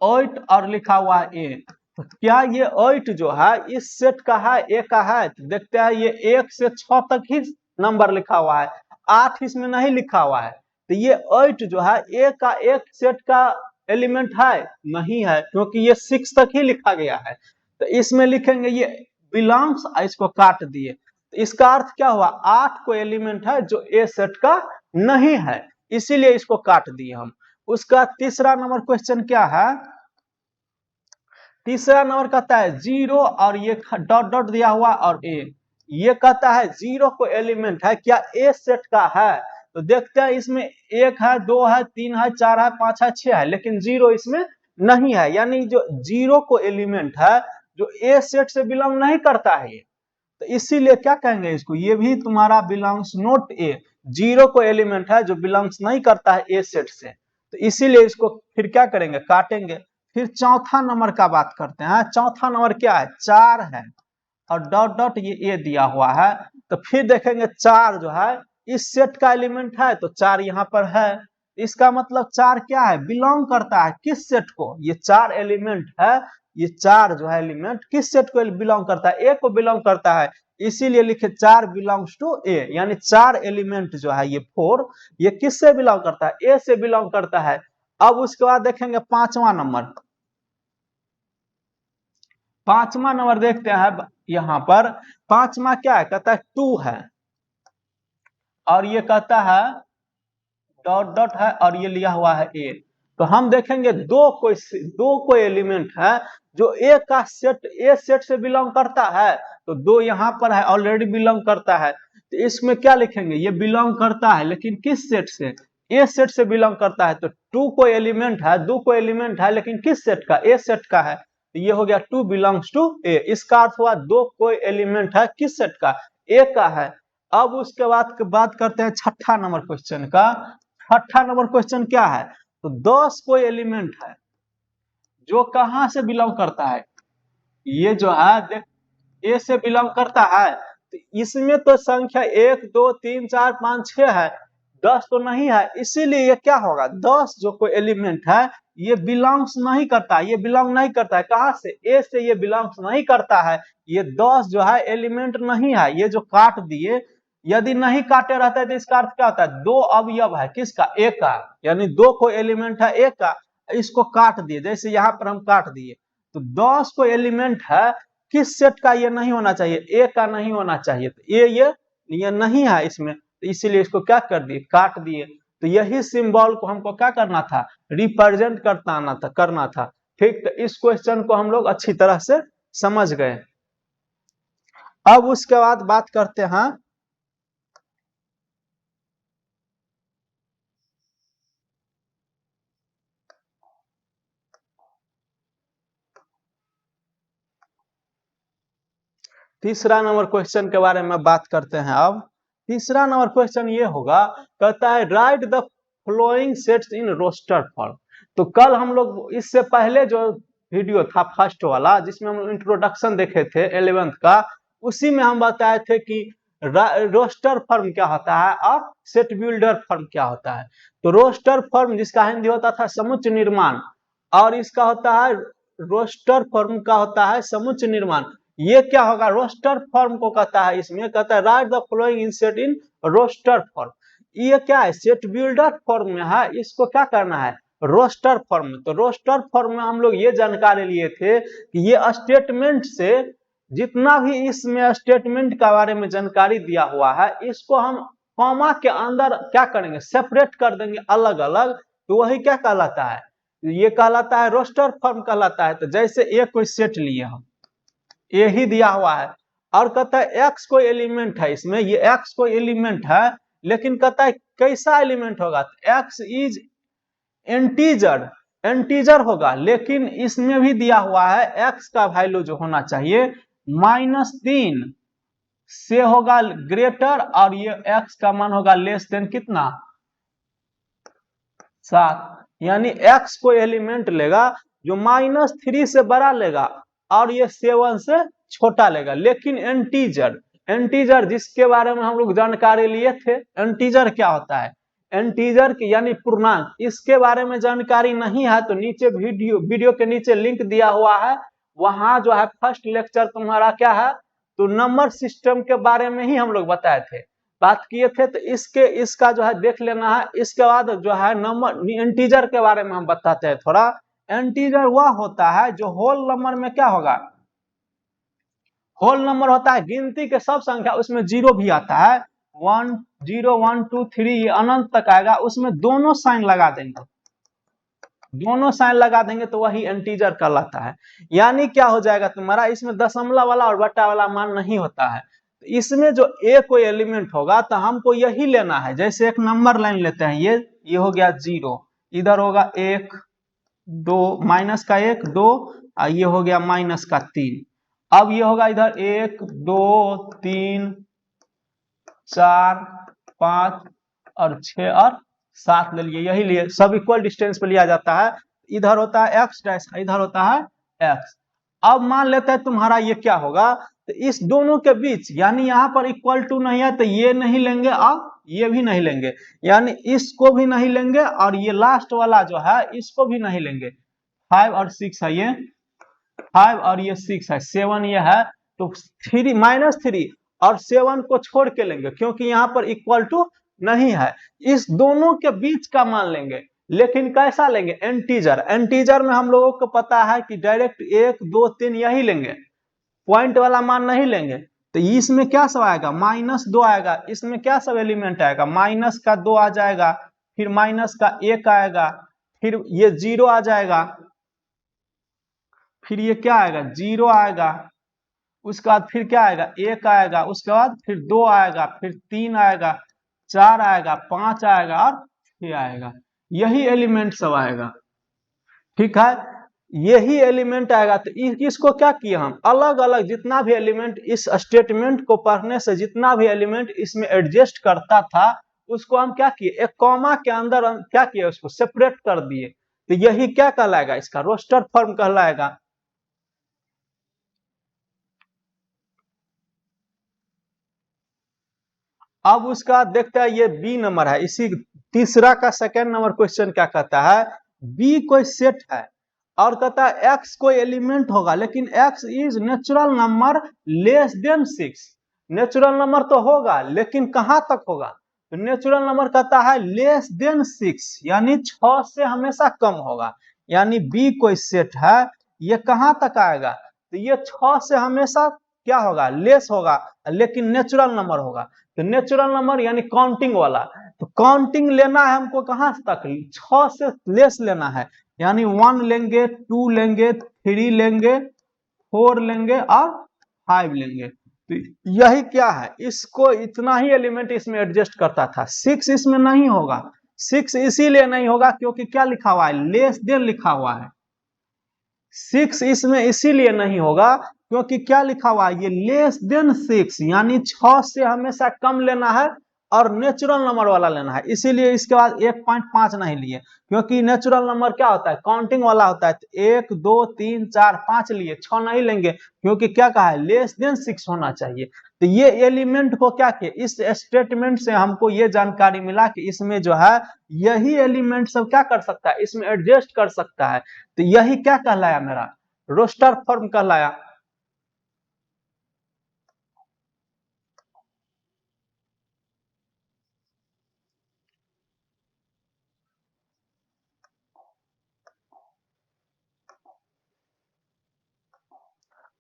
8 और लिखा हुआ है ए, तो क्या ये 8 जो है इस सेट का है, ए का है, तो देखते हैं ये 1 से 6 तक ही नंबर लिखा हुआ है, 8 इसमें नहीं लिखा हुआ है, तो ये 8 जो है ए का एक सेट का एलिमेंट है नहीं है, क्योंकि ये 6 तक ही लिखा गया है, तो इसमें लिखेंगे ये बिलोंग्स, इसको काट दिए, तो इसका अर्थ क्या हुआ 8 को एलिमेंट है जो ए सेट का नहीं है, इसीलिए इसको काट दिए हम। उसका तीसरा नंबर क्वेश्चन क्या है, तीसरा नंबर कहता है 0 और ये डॉट डॉट दिया हुआ और ए, ये कहता है 0 को एलिमेंट है क्या ए सेट का है, तो देखते हैं इसमें 1 है 2 है 3 है 4 है 5 है 6 है, लेकिन 0 इसमें नहीं है, यानी जो 0 को एलिमेंट है जो ए सेट से बिलोंग नहीं करता है ये, तो इसीलिए क्या कहेंगे इसको, ये भी तुम्हारा बिलोंग्स नॉट ए, 0 को एलिमेंट है जो बिलोंग्स नहीं करता है ए सेट से, तो इसीलिए इसको फिर क्या करेंगे काटेंगे। फिर चौथा नंबर का बात करते हैं, चौथा नंबर क्या है 4 है और डॉट डॉट ये ए दिया हुआ है, तो फिर देखेंगे 4 जो है इस सेट का एलिमेंट है, तो 4 यहाँ पर है, इसका मतलब 4 क्या है बिलोंग करता है किस सेट को, ये 4 एलिमेंट है, ये 4 जो है एलिमेंट किस सेट को बिलोंग करता है, ए को बिलोंग करता है, इसीलिए लिखे 4 बिलोंग्स टू ए, यानी 4 एलिमेंट जो है ये 4 ये किससे बिलोंग करता है, ए से बिलोंग करता है। अब उसके बाद देखेंगे पांचवा नंबर, पांचवा नंबर देखते हैं यहाँ पर, पांचवा क्या है कहता है 2 है और ये कहता है डॉट डॉट है और ये लिया हुआ है ए, तो हम देखेंगे दो कोई एलिमेंट है जो ए का सेट ए सेट से बिलोंग करता है, तो 2 यहाँ पर है ऑलरेडी बिलोंग करता है, तो इसमें क्या लिखेंगे ये बिलोंग करता है लेकिन किस सेट से, ए सेट से बिलोंग करता है, तो 2 कोई एलिमेंट है 2 कोई एलिमेंट है लेकिन किस सेट का, ए सेट का है, तो ये हो गया 2 बिलोंग्स टू ए, इसका अर्थ हुआ 2 कोई एलिमेंट है किस सेट का, ए का है। अब उसके बाद बात करते हैं छठा नंबर क्वेश्चन का, छठा नंबर क्वेश्चन क्या है, तो 10 कोई एलिमेंट है जो कहां से बिलोंग करता है, ये जो है देख ए से बिलोंग करता है, तो इसमें तो संख्या 1 2 3 4 5 6 है, 10 तो नहीं है, इसीलिए ये क्या होगा 10 जो कोई एलिमेंट है ये बिलोंग्स नहीं करता, ये बिलोंग नहीं करता है कहां से, ए से ये बिलोंग्स नहीं करता है, ये 10 जो है एलिमेंट नहीं है, ये जो काट दिए, यदि नहीं काटे रहता है तो इसका अर्थ क्या होता है 2 अवयव है किसका, ए का, यानी 2 को एलिमेंट है ए का, इसको काट दिए जैसे यहाँ पर हम काट दिए, तो 10 को एलिमेंट है किस सेट का, ये नहीं होना चाहिए ए का नहीं होना चाहिए, तो ये नहीं है इसमें, तो इसीलिए इसको क्या कर दिए काट दिए, तो यही सिंबल को हमको क्या करना था रिप्रेजेंट करना था। ठीक, तो इस क्वेश्चन को हम लोग अच्छी तरह से समझ गए। अब उसके बाद बात करते हैं तीसरा नंबर क्वेश्चन के बारे में बात करते हैं। अब तीसरा नंबर क्वेश्चन ये होगा, कहता है write the following sets in roster form. तो कल हम लोग इससे पहले जो वीडियो था फर्स्ट वाला जिसमें हम इंट्रोडक्शन देखे थे 11th का, उसी में हम बताए थे कि रोस्टर फर्म क्या होता है और सेट बिल्डर फर्म क्या होता है। तो रोस्टर फर्म जिसका हिंदी होता था समुच्चय निर्माण, और इसका होता है रोस्टर फर्म का होता है समुच्चय निर्माण। ये क्या होगा, रोस्टर फर्म को कहता है, इसमें कहता है write the following insert in roster form. ये क्या है, सेट बिल्डर फर्म में है, इसको क्या करना है, रोस्टर फर्म। तो रोस्टर फर्म में हम लोग ये जानकारी लिए थे कि ये स्टेटमेंट से जितना भी इसमें स्टेटमेंट के बारे में जानकारी दिया हुआ है, इसको हम कॉमा के अंदर क्या करेंगे, सेपरेट कर देंगे अलग अलग। तो वही क्या कहलाता है, ये कहलाता है रोस्टर फर्म कहलाता है। तो जैसे एक कोई सेट लिए हम, ये ही दिया हुआ है, और कहता है एक्स कोई एलिमेंट है इसमें, ये एक्स कोई एलिमेंट है, लेकिन कहता है कैसा एलिमेंट होगा, एक्स इज इंटीजर, इंटीजर होगा, लेकिन इसमें भी दिया हुआ है एक्स का वैल्यू जो होना चाहिए -3 से होगा ग्रेटर, और ये एक्स का मान होगा लेस देन कितना 7। यानी एक्स को एलिमेंट लेगा जो -3 से बड़ा लेगा और ये 7 से छोटा लेगा, लेकिन इंटीजर, इंटीजर जिसके बारे में हम लोग जानकारी लिए थे, इंटीजर क्या होता है, इंटीजर की यानी पूर्णांक, इसके बारे में जानकारी नहीं है तो नीचे वीडियो के नीचे लिंक दिया हुआ है, वहां जो है फर्स्ट लेक्चर तुम्हारा क्या है, तो नंबर सिस्टम के बारे में ही हम लोग बताए थे, बात किए थे। तो इसका जो है देख लेना है। इसके बाद जो है नंबर इंटीजर के बारे में हम बताते हैं थोड़ा। इंटीजर वह होता है जो होल नंबर में क्या होगा, होल नंबर होता है गिनती के सब संख्या, उसमें जीरो भी आता है, 1 0 1 2 3 अनंत तक आएगा, उसमें दोनों साइन लगा देंगे, दोनों साइन लगा देंगे तो वही इंटीजर कहलाता है। यानी क्या हो जाएगा तुम्हारा, इसमें दशमलव वाला और बटा वाला मान नहीं होता है। तो इसमें जो ए कोई एलिमेंट होगा तो हमको यही लेना है। जैसे एक नंबर लाइन लेते हैं, ये हो गया 0, इधर होगा 1 2 माइनस का 1 2, और ये हो गया माइनस का 3। अब ये होगा इधर 1 2 3 4 5 और 6 और 7 ले लिए, यही लिए, सब इक्वल डिस्टेंस पे लिया जाता है। इधर होता है एक्स डैश, इधर होता है एक्स। अब मान लेते हैं तुम्हारा ये क्या होगा, तो इस दोनों के बीच, यानी यहाँ पर इक्वल टू नहीं है तो ये नहीं लेंगे और ये भी नहीं लेंगे, यानी इसको भी नहीं लेंगे और ये लास्ट वाला जो है इसको भी नहीं लेंगे। 5 और 6 है, ये 5 और ये 6 है, 7 ये है, तो 3 -3 और 7 को छोड़ के लेंगे क्योंकि यहाँ पर इक्वल टू नहीं है। इस दोनों के बीच का मान लेंगे, लेकिन कैसा लेंगे, इंटीजर। इंटीजर में हम लोगों को पता है कि डायरेक्ट 1 2 3 यही लेंगे, पॉइंट वाला मान नहीं लेंगे। तो इसमें क्या सब आएगा, -2 आएगा, इसमें क्या सब एलिमेंट आएगा, माइनस का 2 आ जाएगा, फिर माइनस का 1 आएगा, फिर ये 0 आ जाएगा, फिर ये क्या आएगा 0 आएगा, उसके बाद फिर क्या आएगा 1 आएगा, उसके बाद फिर 2 आएगा, फिर 3 आएगा, 4 आएगा, 5 आएगा और 6 आएगा, यही एलिमेंट सब आएगा। ठीक है, यही एलिमेंट आएगा। तो इसको क्या किए हम, अलग अलग जितना भी एलिमेंट, इस स्टेटमेंट को पढ़ने से जितना भी एलिमेंट इसमें एडजस्ट करता था उसको हम क्या किए, एक कॉमा के अंदर हम क्या किए, उसको सेपरेट कर दिए। तो यही क्या कहलाएगा, इसका रोस्टर फॉर्म कहलाएगा। अब उसका देखते हैं, ये बी नंबर है, इसी तीसरा का सेकंड नंबर क्वेश्चन क्या कहता है, बी कोई सेट है और कहता है एक्स कोई एलिमेंट होगा, लेकिन x is natural number less than 6। Natural number तो होगा लेकिन कहां तक होगा, तो नेचुरल नंबर कहता है लेस देन 6, यानी 6 से हमेशा कम होगा। यानी बी कोई सेट है, ये कहां तक आएगा, तो ये 6 से हमेशा क्या होगा, लेस होगा, लेकिन नेचुरल नंबर होगा। तो नेचुरल नंबर यानी काउंटिंग वाला, तो काउंटिंग लेना है हमको कहां तक, 6 से लेस लेना है, यानी 1 लेंगे, 2 लेंगे, 3 लेंगे, 4 लेंगे और 5 लेंगे। तो यही क्या है, इसको इतना ही एलिमेंट इसमें एडजस्ट करता था, 6 इसमें नहीं होगा। 6 इसीलिए नहीं होगा क्योंकि क्या लिखा हुआ है, लेस देन लिखा हुआ है। 6 इसमें इसीलिए नहीं होगा क्योंकि क्या लिखा हुआ है, ये लेस देन 6, यानी 6 से हमेशा कम लेना है और नेचुरल नंबर वाला लेना है, इसीलिए इसके बाद 1.5 नहीं लिए, क्योंकि नेचुरल नंबर क्या होता है, काउंटिंग वाला होता है। तो 1 2 3 4 5 लिए, 6 नहीं लेंगे, क्योंकि क्या कहा है, लेस देन 6 होना चाहिए। तो ये एलिमेंट को क्या किया, इस स्टेटमेंट से हमको ये जानकारी मिला कि इसमें जो है यही एलिमेंट सब क्या कर सकता है, इसमें एडजस्ट कर सकता है। तो यही क्या कहलाया, मेरा रोस्टर फॉर्म कहलाया।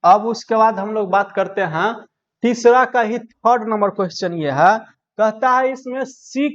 अब उसके बाद हम लोग बात करते हैं तीसरा का ही थर्ड नंबर क्वेश्चन ये है, कहता है इसमें सी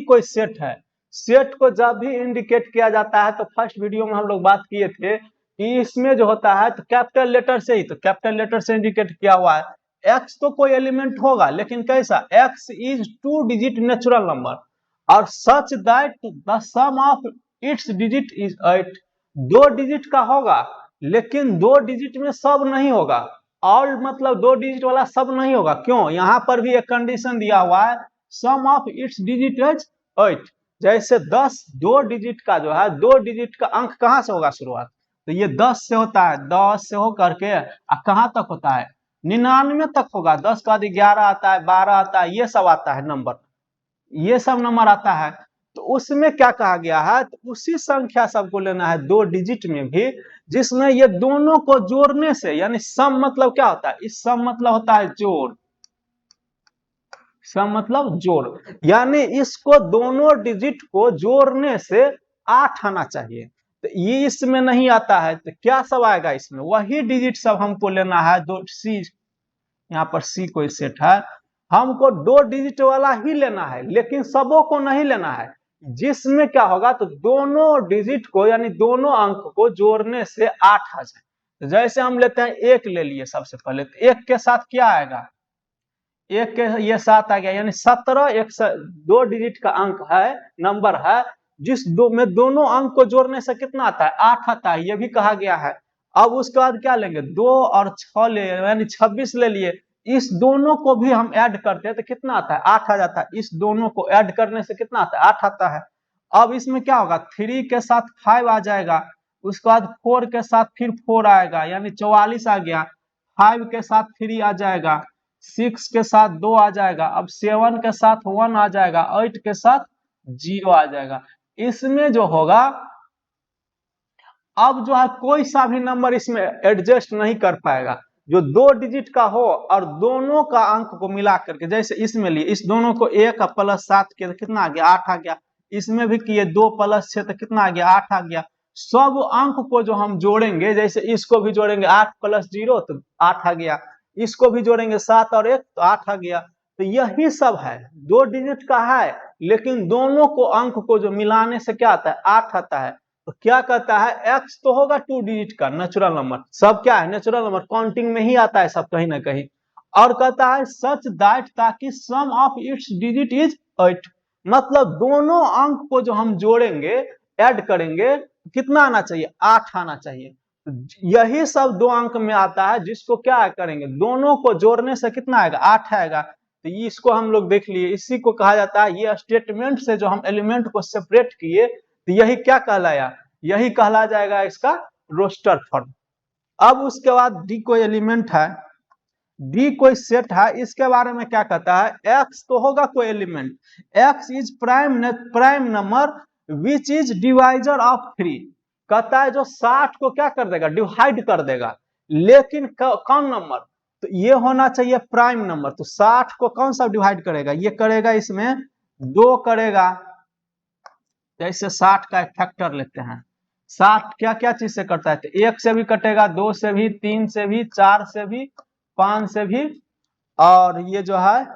कोई सेट है। सेट को जब भी इंडिकेट किया जाता है, तो फर्स्ट वीडियो में हम लोग बात किए थे कि इसमें जो होता है तो कैपिटल लेटर से ही, तो कैपिटल लेटर से इंडिकेट किया हुआ है। एक्स तो कोई एलिमेंट होगा, लेकिन कैसा, x is 2 digit natural number और such that the sum of its digit is 8। 2 digit का होगा, लेकिन 2 डिजिट में सब नहीं होगा। ऑल मतलब 2 डिजिट वाला सब नहीं होगा। क्यों, यहाँ पर भी एक कंडीशन दिया हुआ है, सम ऑफ इट्स डिजिट इज 8। जैसे 10 2 डिजिट का जो है, 2 डिजिट का अंक कहाँ से होगा शुरुआत, तो ये 10 से होता है, 10 से होकर के कहाँ तक होता है, 99 तक होगा। 10 के बाद 11 आता है, 12 आता है, ये सब आता है नंबर, ये सब नंबर आता है। तो उसमें क्या कहा गया है, तो उसी संख्या सबको लेना है 2 डिजिट में भी, जिसमें ये दोनों को जोड़ने से, यानी सम मतलब क्या होता है, इस सम मतलब होता है जोड़, सम मतलब जोड़, यानी इसको दोनों डिजिट को जोड़ने से 8 आना चाहिए। तो ये इसमें नहीं आता है, तो क्या सब आएगा इसमें, वही डिजिट सब हमको लेना है। दो सी, यहाँ पर सी कोई सेट है, हमको 2 डिजिट वाला ही लेना है, लेकिन सबों को नहीं लेना है। जिसमें क्या होगा, तो दोनों डिजिट को यानी दोनों अंक को जोड़ने से 8 आ जाए। तो जैसे हम लेते हैं 1 ले लिए सबसे पहले, तो 1 के साथ क्या आएगा, 1 के ये 7 आ गया, यानी 17 एक 2 डिजिट का अंक है, नंबर है, जिस दो में दोनों अंक को जोड़ने से कितना आता है, 8 आता है, ये भी कहा गया है। अब उसके बाद क्या लेंगे, 2 और 6 ले, यानी 26 ले लिए। इस दोनों को भी हम ऐड करते हैं तो कितना आता है, 8 आ जाता है। इस दोनों को ऐड करने से कितना आता है, 8 आता है। अब इसमें क्या होगा, 3 के साथ 5 आ जाएगा, उसके बाद 4 के साथ फिर 4 आएगा, यानी 44 आ गया। 5 के साथ 3 आ जाएगा, 6 के साथ 2 आ जाएगा, अब 7 के साथ 1 आ जाएगा, 8 के साथ 0 आ जाएगा। इसमें जो होगा, अब जो है कोई सा भी नंबर इसमें एडजस्ट नहीं कर पाएगा जो 2 डिजिट का हो और दोनों का अंक को मिला करके, जैसे इसमें लिए, इस दोनों को 1 प्लस 7 किया तो कितना आ गया, 8 आ गया। इसमें भी किए 2 प्लस 6 तो कितना आ गया, 8 आ गया। सब अंक को जो हम जोड़ेंगे, जैसे इसको भी जोड़ेंगे 8 प्लस 0 तो 8 आ गया, इसको भी जोड़ेंगे 7 और 1 तो 8 आ गया। तो यही सब है, 2 डिजिट का है, लेकिन दोनों को अंक को जो मिलाने से क्या आता है, 8 आता है। तो क्या कहता है, एक्स तो होगा 2 डिजिट का नेचुरल नंबर, सब क्या है, नेचुरल नंबर, काउंटिंग में ही आता है सब कहीं ना कहीं। और कहता है सच दैट, ताकि सम ऑफ इट्स डिजिट इज 8, मतलब दोनों अंक को जो हम जोड़ेंगे, ऐड करेंगे, कितना आना चाहिए, 8 आना चाहिए। यही सब 2 अंक में आता है, जिसको क्या करेंगे, दोनों को जोड़ने से कितना आएगा, 8 आएगा। तो इसको हम लोग देख लिए, इसी को कहा जाता है, ये स्टेटमेंट से जो हम एलिमेंट को सेपरेट किए, तो यही क्या कहलाया, यही कहला जाएगा इसका रोस्टर फॉर्म। अब उसके बाद डी कोई एलिमेंट है, डी कोई सेट है, इसके बारे में क्या कहता है, एक्स तो होगा कोई element, x is prime number which is divisor of 3, कहता है जो 60 को क्या कर देगा, डिवाइड कर देगा, लेकिन कौन नंबर, तो ये होना चाहिए प्राइम नंबर। तो 60 को कौन सा डिवाइड करेगा, ये करेगा, इसमें 2 करेगा। जैसे 60 का एक फैक्टर लेते हैं, 60 क्या क्या चीज से कटता है, तो 1 से भी कटेगा, 2 से भी, 3 से भी, 4 से भी, 5 से भी, और ये जो है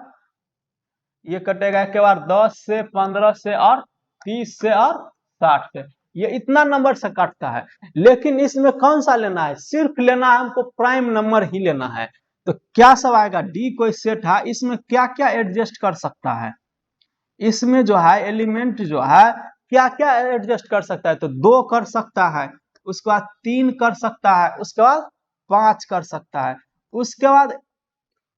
ये कटेगा एक बार 10 से, 15 से, और 30 से, और 60 से। ये इतना नंबर से कटता है, लेकिन इसमें कौन सा लेना है, सिर्फ लेना है हमको प्राइम नंबर ही लेना है। तो क्या सब आएगा, डी कोई सेट है, इसमें क्या क्या एडजस्ट कर सकता है, इसमें जो है एलिमेंट जो है क्या क्या एडजस्ट कर सकता है, तो 2 कर सकता है, उसके बाद 3 कर सकता है, उसके बाद 5 कर सकता है, उसके बाद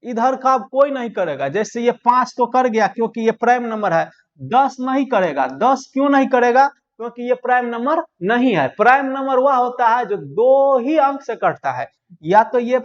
इधर का अब कोई नहीं करेगा। जैसे ये 5 तो कर गया क्योंकि ये प्राइम नंबर है, 10 नहीं करेगा। 10 क्यों नहीं करेगा? क्योंकि ये प्राइम नंबर नहीं है। प्राइम नंबर वह होता है जो दो ही अंक से कटता है, या तो ये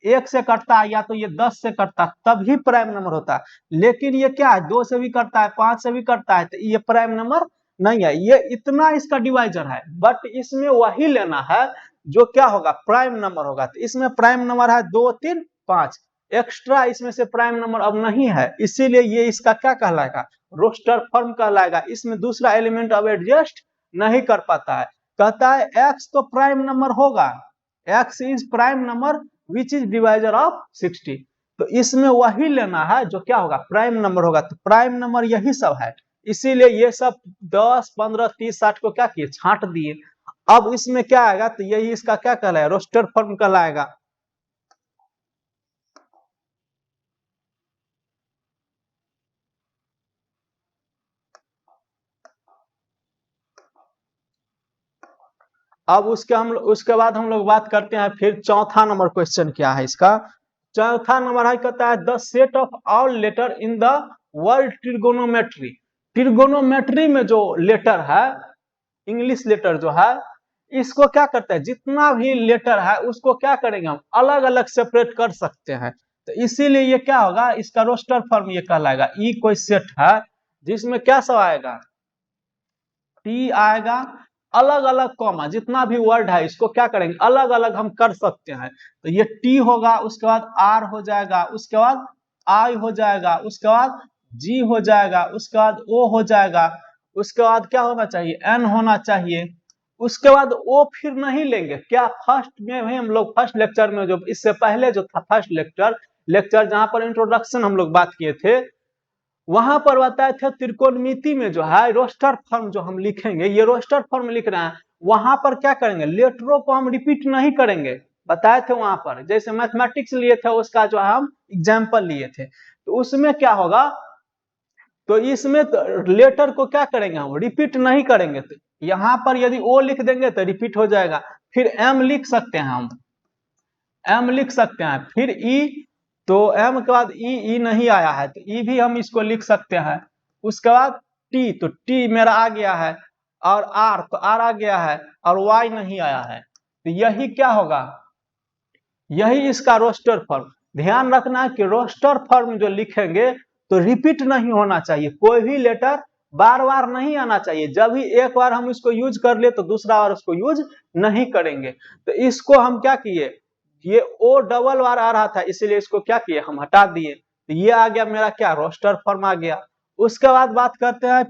1 से कटता है या तो ये 10 से कटता है, तभी प्राइम नंबर होता है। लेकिन ये क्या है, 2 से भी कटता है, 5 से भी कटता है, तो ये प्राइम नंबर नहीं है। ये इतना इसका डिवाइजर है, बट इसमें वही लेना है जो क्या होगा, प्राइम नंबर होगा। तो इसमें प्राइम नंबर है 2, 3, 5। एक्स्ट्रा इसमें से प्राइम नंबर अब नहीं है, इसीलिए ये इसका क्या कहलाएगा, रोस्टर फॉर्म कहलाएगा। इसमें दूसरा एलिमेंट अब एडजस्ट नहीं कर पाता है। कहता है एक्स तो प्राइम नंबर होगा, x is prime number which is divisor of 60। तो इसमें वही लेना है जो क्या होगा, प्राइम नंबर होगा। तो प्राइम नंबर यही सब है, इसीलिए ये सब 10, 15, 30, 60 को क्या किए, छांट दिए। अब इसमें क्या आएगा, तो यही इसका क्या कहलाएगा, रोस्टर फॉर्म कहलाएगा। अब उसके बाद हम लोग बात करते हैं फिर चौथा नंबर क्वेश्चन क्या है इसका। चौथा नंबर है, कहता है the set of all letter in the word trigonometry. Trigonometry में जो लेटर है, इंग्लिश लेटर जो है, इसको क्या करते हैं, जितना भी लेटर है उसको क्या करेंगे, हम अलग अलग सेपरेट कर सकते हैं। तो इसीलिए ये क्या होगा, इसका रोस्टर फॉर्म ये कहलाएगा। ई कोई सेट है जिसमें क्या सब आएगा, टी आएगा, अलग अलग कॉमा, जितना भी वर्ड है इसको क्या करेंगे, अलग अलग हम कर सकते हैं। तो ये टी होगा, उसके बाद आर हो जाएगा, उसके बाद आई हो जाएगा, उसके बाद जी हो जाएगा, उसके बाद ओ हो जाएगा, उसके बाद क्या होना चाहिए, एन होना चाहिए। उसके बाद ओ फिर नहीं लेंगे क्या, फर्स्ट में भी हम लोग फर्स्ट लेक्चर में, जो इससे पहले जो था फर्स्ट लेक्चर लेक्चर जहां पर इंट्रोडक्शन हम लोग बात किए थे, वहां पर बताए थे त्रिकोणमिति में जो है रोस्टर फॉर्म जो हम लिखेंगे, ये रोस्टर फॉर्म लिख रहे हैं, वहां पर क्या करेंगे, लेटरों को हम रिपीट नहीं करेंगे। बताए थे वहां पर, जैसे मैथमेटिक्स लिए थे उसका जो हम एग्जाम्पल लिए थे, तो उसमें क्या होगा, तो इसमें तो लेटर को क्या करेंगे, हम रिपीट नहीं करेंगे। तो यहाँ पर यदि ओ लिख देंगे तो रिपीट हो जाएगा। फिर एम लिख सकते हैं हम, एम लिख सकते हैं। फिर ई, तो एम के बाद ई नहीं आया है तो ई भी हम इसको लिख सकते हैं। उसके बाद टी, तो टी मेरा आ गया है, और आर तो आर आ गया है, और वाई नहीं आया है। तो यही क्या होगा, यही इसका रोस्टर फॉर्म। ध्यान रखना है कि रोस्टर फॉर्म जो लिखेंगे तो रिपीट नहीं होना चाहिए, कोई भी लेटर बार बार नहीं आना चाहिए। जब भी एक बार हम इसको यूज कर ले तो दूसरा बार उसको यूज नहीं करेंगे। तो इसको हम क्या किए, ये ओ डबल बार आ रहा था इसलिए इसको क्या किए, हम हटा दिए। तो ये आ गया मेरा क्या, रोस्टर फॉर्म आ गया। उसके बाद बात करते हैं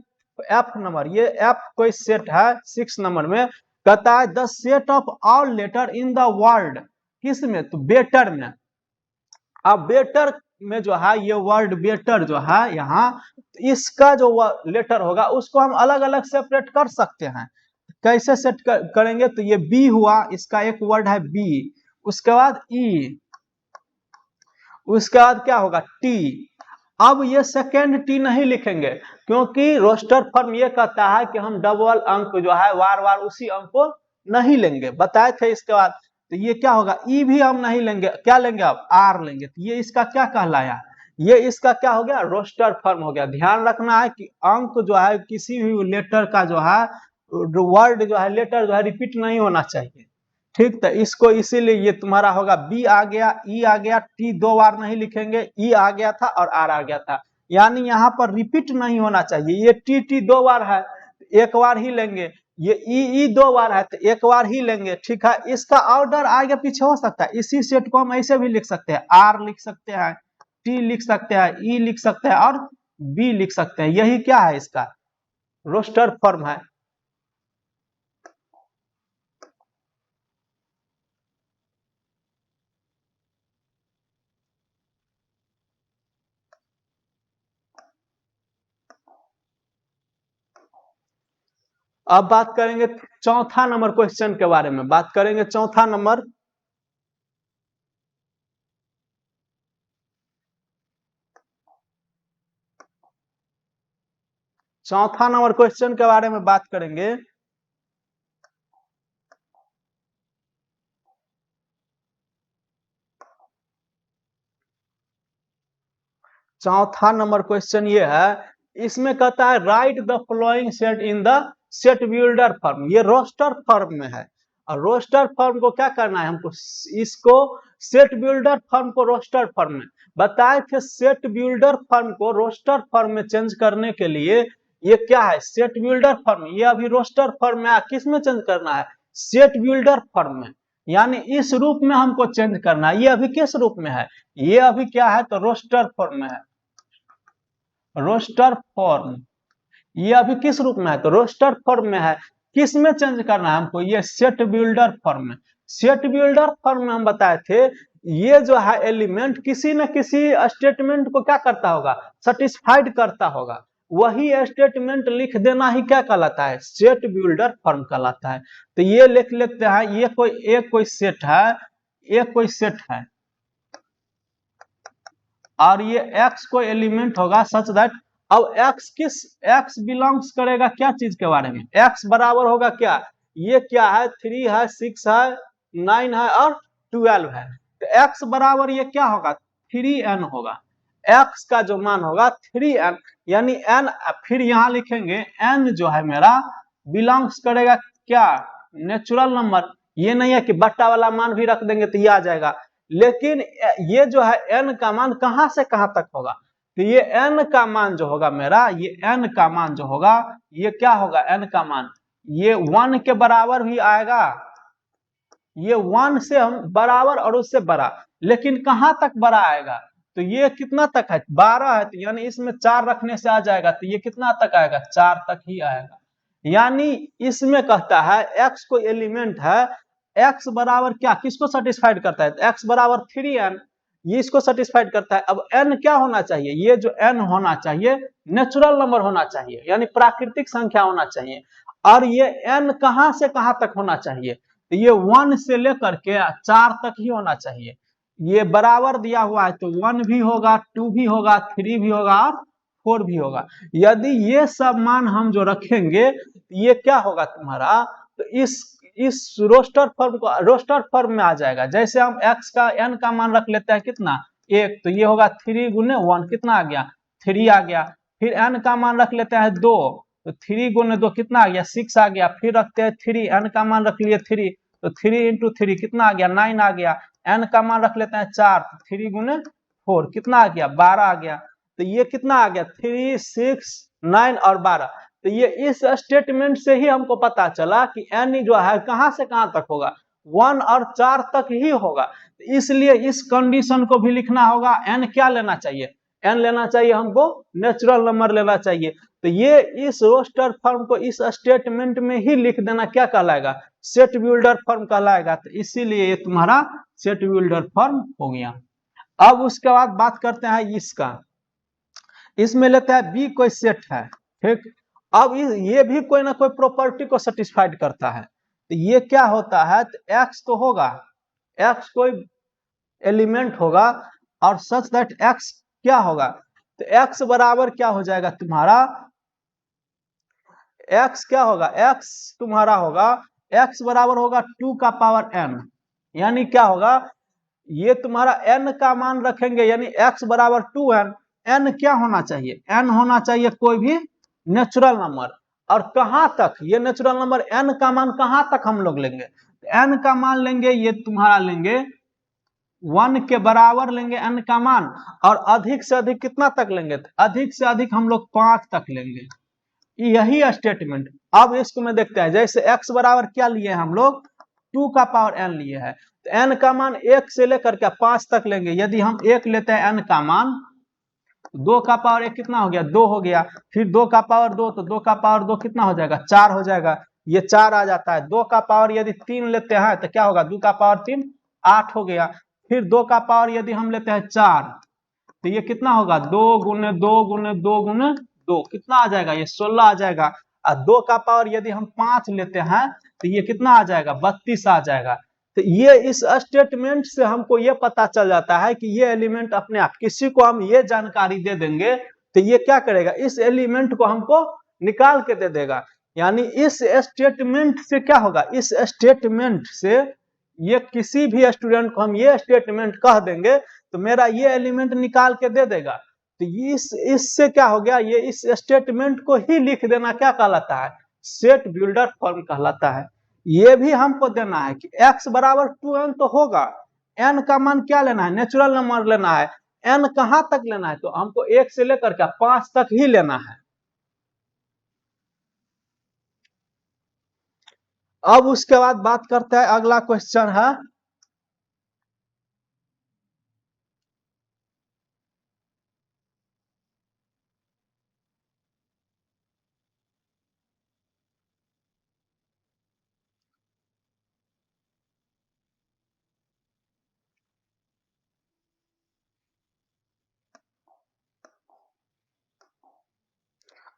एफ नंबर। ये एफ कोई सेट है 6 नंबर में, कहता है the set of all letter in the world, किस में, तो बेटर में। अब बेटर में जो है ये वर्ड बेटर जो है यहाँ, इसका जो लेटर होगा उसको हम अलग अलग सेपरेट कर सकते हैं। कैसे सेट करेंगे, तो ये बी हुआ, इसका एक वर्ड है बी, उसके बाद ई, उसके बाद क्या होगा टी। अब ये सेकेंड टी नहीं लिखेंगे क्योंकि रोस्टर फॉर्म ये कहता है कि हम डबल अंक जो है बार बार उसी अंक को नहीं लेंगे, बताए थे। इसके बाद तो ये क्या होगा, ई भी हम नहीं लेंगे, क्या लेंगे, अब आर लेंगे। तो ये इसका क्या कहलाया, ये इसका क्या हो गया, रोस्टर फॉर्म हो गया। ध्यान रखना है कि अंक जो है किसी भी लेटर का जो है, वर्ड जो है, लेटर जो है रिपीट नहीं होना चाहिए। ठीक, तो इसको इसीलिए ये तुम्हारा होगा बी आ गया, ई आ गया, टी दो बार नहीं लिखेंगे, ई आ गया था और आर आ गया था, यानी यहाँ पर रिपीट नहीं होना चाहिए। ये टी टी दो बार है, एक बार ही लेंगे। ये ई दो बार है तो एक बार ही लेंगे। ठीक है, इसका ऑर्डर आगे पीछे हो सकता है, इसी सेट को हम ऐसे भी लिख सकते हैं, आर लिख सकते हैं, टी लिख सकते हैं, ई लिख सकते हैं और बी लिख सकते हैं। यही क्या है, इसका रोस्टर फॉर्म है। अब बात करेंगे चौथा नंबर क्वेश्चन के बारे में, बात करेंगे चौथा नंबर। चौथा नंबर क्वेश्चन के बारे में बात करेंगे। चौथा नंबर क्वेश्चन ये है, इसमें कहता है write the following set in the set builder form. ये रोस्टर फॉर्म में है और रोस्टर फॉर्म को क्या करना है हमको, इसको सेट बिल्डर फॉर्म को रोस्टर फॉर्म में बताए थे। सेट बिल्डर फॉर्म को रोस्टर फॉर्म में चेंज करने के लिए ये क्या है, सेट बिल्डर फॉर्म, ये अभी रोस्टर फॉर्म में किस में चेंज करना है, सेट बिल्डर फॉर्म में, यानी इस रूप में हमको चेंज करना है। ये अभी किस रूप में है, ये अभी क्या है तो रोस्टर फॉर्म में है, रोस्टर फॉर्म। ये अभी किस रूप में है तो रोस्टर फॉर्म में है। किस में चेंज करना है हमको, ये सेट बिल्डर फॉर्म में। सेट बिल्डर फॉर्म में हम बताए थे ये जो है एलिमेंट किसी न किसी स्टेटमेंट को क्या करता होगा, सेटिस्फाइड करता होगा। वही स्टेटमेंट लिख देना ही क्या कहलाता है, सेट बिल्डर फॉर्म कहलाता है। तो ये लिख लेते हैं, ये कोई सेट है, एक कोई सेट है और ये x कोई एलिमेंट होगा सच दैट, अब x बिलोंग्स करेगा क्या चीज के बारे में, x बराबर होगा क्या, ये क्या है 3 है 6 है 9 है और 12 है। तो x बराबर ये क्या होगा 3n होगा, x का जो मान होगा 3n, यानी n फिर यहाँ लिखेंगे n जो है मेरा बिलोंग्स करेगा क्या, नेचुरल नंबर। ये नहीं है कि बट्टा वाला मान भी रख देंगे तो ये आ जाएगा, लेकिन ये जो है n का मान कहां से कहां तक होगा, तो ये n का मान जो होगा मेरा, ये n का मान जो होगा ये क्या होगा, n का मान ये 1 के बराबर भी आएगा, ये 1 से हम बराबर और उससे बड़ा, लेकिन कहां तक बड़ा आएगा, तो ये कितना तक है 12 है, तो यानी इसमें 4 रखने से आ जाएगा, तो ये कितना तक आएगा 4 तक ही आएगा। यानी इसमें कहता है x कोई एलिमेंट है, x बराबर क्या किसको सेटिस्फाइड करता है, x बराबर 3n, ये इसको सेटिस्फाइड करता है। अब n क्या होना चाहिए, ये जो n होना चाहिए नेचुरल नंबर होना चाहिए, यानी प्राकृतिक संख्या होना चाहिए। और ये n कहां से कहां तक होना चाहिए, तो ये 1 से लेकर के 4 तक ही होना चाहिए। ये बराबर दिया हुआ है तो 1 भी होगा, 2 भी होगा, 3 भी होगा और 4 भी होगा। यदि ये सब मान हम जो रखेंगे ये क्या होगा तुम्हारा, तो इस रोस्टर फॉर्म में आ जाएगा। जैसे हम x का n का मान रख लेते हैं कितना 1, तो ये होगा 3 गुने 1 कितना आ गया 3 आ गया। फिर n का मान रख लेते हैं 2, तो 3 गुने 2 कितना आ गया 6 आ गया। फिर रखते हैं 3, n का मान रख लिए 3, तो 3 इंटू 3 कितना आ गया 9 आ गया। n का मान रख लेते हैं 4, तो 3 गुने 4 कितना आ गया 12 आ गया। तो ये कितना आ गया 3, 6, 9 और 12। तो ये इस स्टेटमेंट से ही हमको पता चला कि n जो है कहां से कहां तक होगा, 1 और 4 तक ही होगा। इसलिए इस कंडीशन को भी लिखना होगा, n क्या लेना चाहिए, n लेना चाहिए हमको नेचुरल नंबर लेना चाहिए। तो ये इस रोस्टर फॉर्म को इस स्टेटमेंट में ही लिख देना क्या कहलाएगा, सेट बिल्डर फॉर्म कहलाएगा। तो इसीलिए ये तुम्हारा सेट बिल्डर फॉर्म हो गया। अब उसके बाद बात करते हैं इसका, इसमें लेते हैं बी कोई सेट है, ठीक। अब ये भी कोई ना कोई प्रॉपर्टी को सेटिस्फाइड करता है, तो ये क्या होता है, तो x तो होगा, x कोई एलिमेंट होगा और सच दैट x क्या होगा, तो x बराबर क्या हो जाएगा तुम्हारा, x क्या होगा, x तुम्हारा होगा x बराबर होगा 2 का पावर n, यानी क्या होगा, ये तुम्हारा n का मान रखेंगे यानी x बराबर 2n। n क्या होना चाहिए, n होना चाहिए कोई भी नेचुरल नंबर। और कहां तक ये नेचुरल नंबर n का मान कहां तक हम लोग लेंगे, n का मान लेंगे ये तुम्हारा लेंगे 1 के बराबर लेंगे n का मान, और अधिक से अधिक कितना तक लेंगे, अधिक से अधिक हम लोग 5 तक लेंगे, यही स्टेटमेंट। अब इसको में देखते हैं, जैसे x बराबर क्या लिए हम लोग 2 का पावर n लिए है, तो n का मान 1 से लेकर के 5 तक लेंगे। यदि हम 1 लेते हैं n का मान, 2 का पावर 1 कितना हो गया 2 हो गया, फिर 2 का पावर 2, तो 2 का पावर 2 कितना हो जाएगा 4 हो जाएगा, ये 4 आ जाता है। 2 का पावर यदि 3 लेते हैं तो क्या होगा 2 का पावर 3 8 हो गया। फिर 2 का पावर यदि हम लेते हैं 4, तो ये कितना होगा 2 गुने 2 गुने 2 गुने 2 कितना आ जाएगा, ये 16 आ जाएगा। और 2 का पावर यदि हम 5 लेते हैं तो ये कितना आ जाएगा 32 आ जाएगा। तो ये इस स्टेटमेंट से हमको ये पता चल जाता है कि ये एलिमेंट अपने आप, किसी को हम ये जानकारी दे देंगे तो ये क्या करेगा, इस एलिमेंट को हमको निकाल के दे देगा। यानी इस स्टेटमेंट से क्या होगा, इस स्टेटमेंट से ये किसी भी स्टूडेंट को हम ये स्टेटमेंट कह देंगे तो मेरा ये एलिमेंट निकाल के दे देगा। तो इससे क्या हो गया, ये इस स्टेटमेंट को ही लिख देना क्या कहलाता है, सेट बिल्डर फॉर्म कहलाता है। ये भी हमको देना है कि x बराबर 2n तो होगा, n का मान क्या लेना है, नेचुरल नंबर लेना है, n कहां तक लेना है, तो हमको 1 से लेकर के 5 तक ही लेना है। अब उसके बाद बात करते हैं, अगला क्वेश्चन है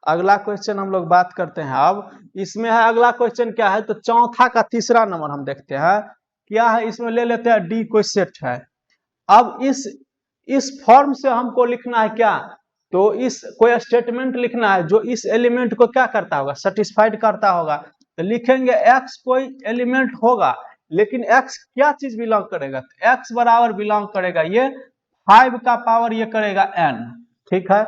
अगला क्वेश्चन हम लोग बात करते हैं। अब इसमें है अगला क्वेश्चन क्या है, तो चौथा का तीसरा नंबर हम देखते हैं क्या है। इसमें ले लेते हैं डी कोई सेट है। अब इस फॉर्म से हमको लिखना है क्या, तो इस कोई स्टेटमेंट लिखना है जो इस एलिमेंट को क्या करता होगा, सेटिस्फाइड करता होगा। तो लिखेंगे x कोई एलिमेंट होगा, लेकिन x क्या चीज बिलोंग करेगा, तो x बराबर बिलोंग करेगा ये 5 का पावर ये करेगा n। ठीक है,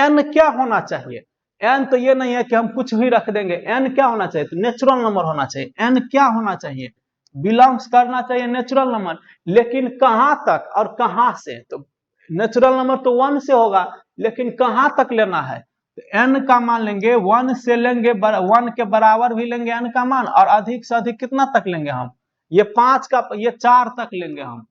n क्या होना चाहिए, n तो ये नहीं है कि हम कुछ भी रख देंगे, n क्या होना चाहिए, तो नेचुरल नंबर होना चाहिए। n क्या होना चाहिए, बिलोंग्स करना चाहिए नेचुरल नंबर, लेकिन कहां तक और कहां से, तो नेचुरल नंबर तो 1 से होगा, लेकिन कहां तक लेना है, तो n का मान लेंगे 1 से लेंगे, 1 के बराबर भी लेंगे n का मान, और अधिक से अधिक कितना तक लेंगे हम, ये 5 का, ये 4 तक लेंगे हम।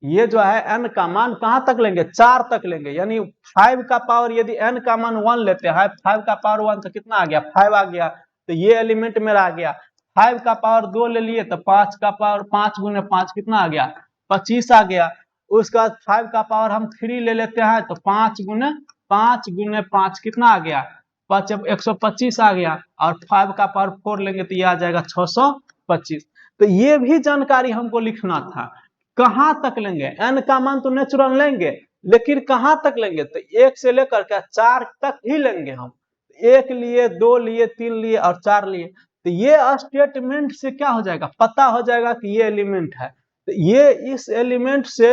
ये जो है n का मान कहां तक लेंगे, 4 तक लेंगे, यानी 5 का पावर, यदि n का मान 1 लेते हैं, 5 का पावर 1 तो कितना आ गया, 5 आ गया, तो ये एलिमेंट मेरा आ गया। 5 का पावर 2 ले लिए तो 5 का पावर 5 गुने 5 कितना आ गया, 25 आ गया। उसके बाद 5 का पावर हम 3 ले लेते हैं, तो 5 गुने 5 कितना आ गया, 125 आ गया, और 5 का पावर 4 लेंगे तो ये आ जाएगा 625। तो ये भी जानकारी हमको लिखना था, कहां तक लेंगे, n का मान तो नेचुरल लेंगे, लेकिन कहां तक लेंगे, तो 1 से लेकर के 4 तक ही लेंगे हम। 1 लिए, 2 लिए, 3 लिए और 4 लिए, तो ये स्टेटमेंट से क्या हो जाएगा, पता हो जाएगा कि ये एलिमेंट है। तो ये इस एलिमेंट से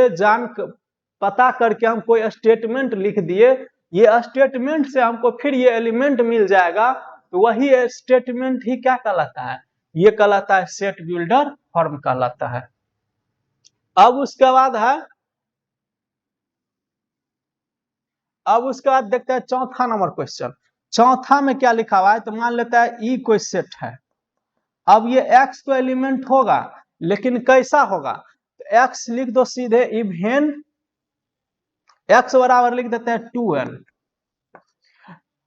पता करके हम कोई स्टेटमेंट लिख दिए, ये स्टेटमेंट से हमको फिर ये एलिमेंट मिल जाएगा, तो वही स्टेटमेंट ही क्या कहलाता है, ये कहलाता है सेट बिल्डर फॉर्म कहलाता है। अब उसके बाद है, अब उसके बाद देखते हैं चौथा नंबर क्वेश्चन। चौथा में क्या लिखा हुआ है, तो मान लेता है ई कोई सेट है। अब ये x तो एलिमेंट होगा, लेकिन कैसा होगा, तो x लिख दो सीधे, इवेन x बराबर लिख देते हैं 2n।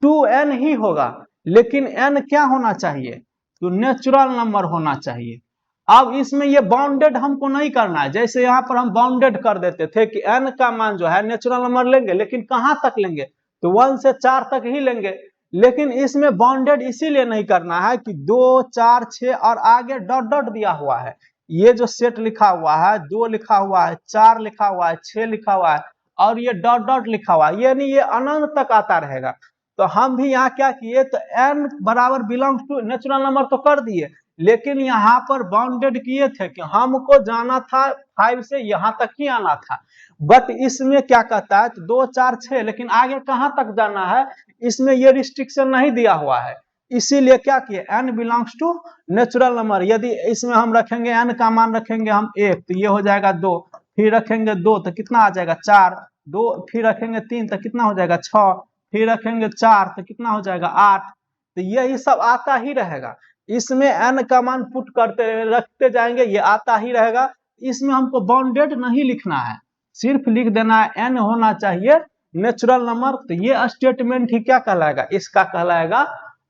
2n ही होगा, लेकिन n क्या होना चाहिए, तो नेचुरल नंबर होना चाहिए। अब इसमें ये बाउंडेड हमको नहीं करना है, जैसे यहाँ पर हम बाउंडेड कर देते थे कि n का मान जो है नेचुरल नंबर लेंगे, लेकिन कहां तक लेंगे, तो 1 से 4 तक ही लेंगे। लेकिन इसमें बाउंडेड इसीलिए नहीं करना है कि 2, 4, 6 और आगे डॉट डॉट दिया हुआ है। ये जो सेट लिखा हुआ है, 2 लिखा हुआ है, 4 लिखा हुआ है, 6 लिखा हुआ है, और ये डॉट डॉट लिखा हुआ है, यानी ये अनंत तक आता रहेगा। तो हम भी यहाँ क्या किए, तो n बराबर बिलोंग्स टू नेचुरल नंबर तो कर दिए, लेकिन यहाँ पर बाउंडेड किए थे कि हमको जाना था 5 से यहाँ तक ही आना था। बट इसमें क्या कहता है, तो 2, 4, 6, लेकिन आगे कहाँ तक जाना है, इसमें ये रिस्ट्रिक्शन नहीं दिया हुआ है। इसीलिए क्या किए, n belongs to natural number. यदि इसमें हम रखेंगे n का मान रखेंगे हम 1, तो ये हो जाएगा 2, फिर रखेंगे 2 तो कितना आ जाएगा 4, 2 फिर रखेंगे 3 तो कितना हो जाएगा 6, फिर रखेंगे 4 तो कितना हो जाएगा 8। तो यही सब आता ही रहेगा, इसमें n का मान पुट करते रखते जाएंगे, ये आता ही रहेगा। इसमें हमको बाउंडेड नहीं लिखना है, सिर्फ लिख देना है n होना चाहिए नेचुरल नंबर। तो ये स्टेटमेंट ही क्या कहलाएगा, इसका कहलाएगा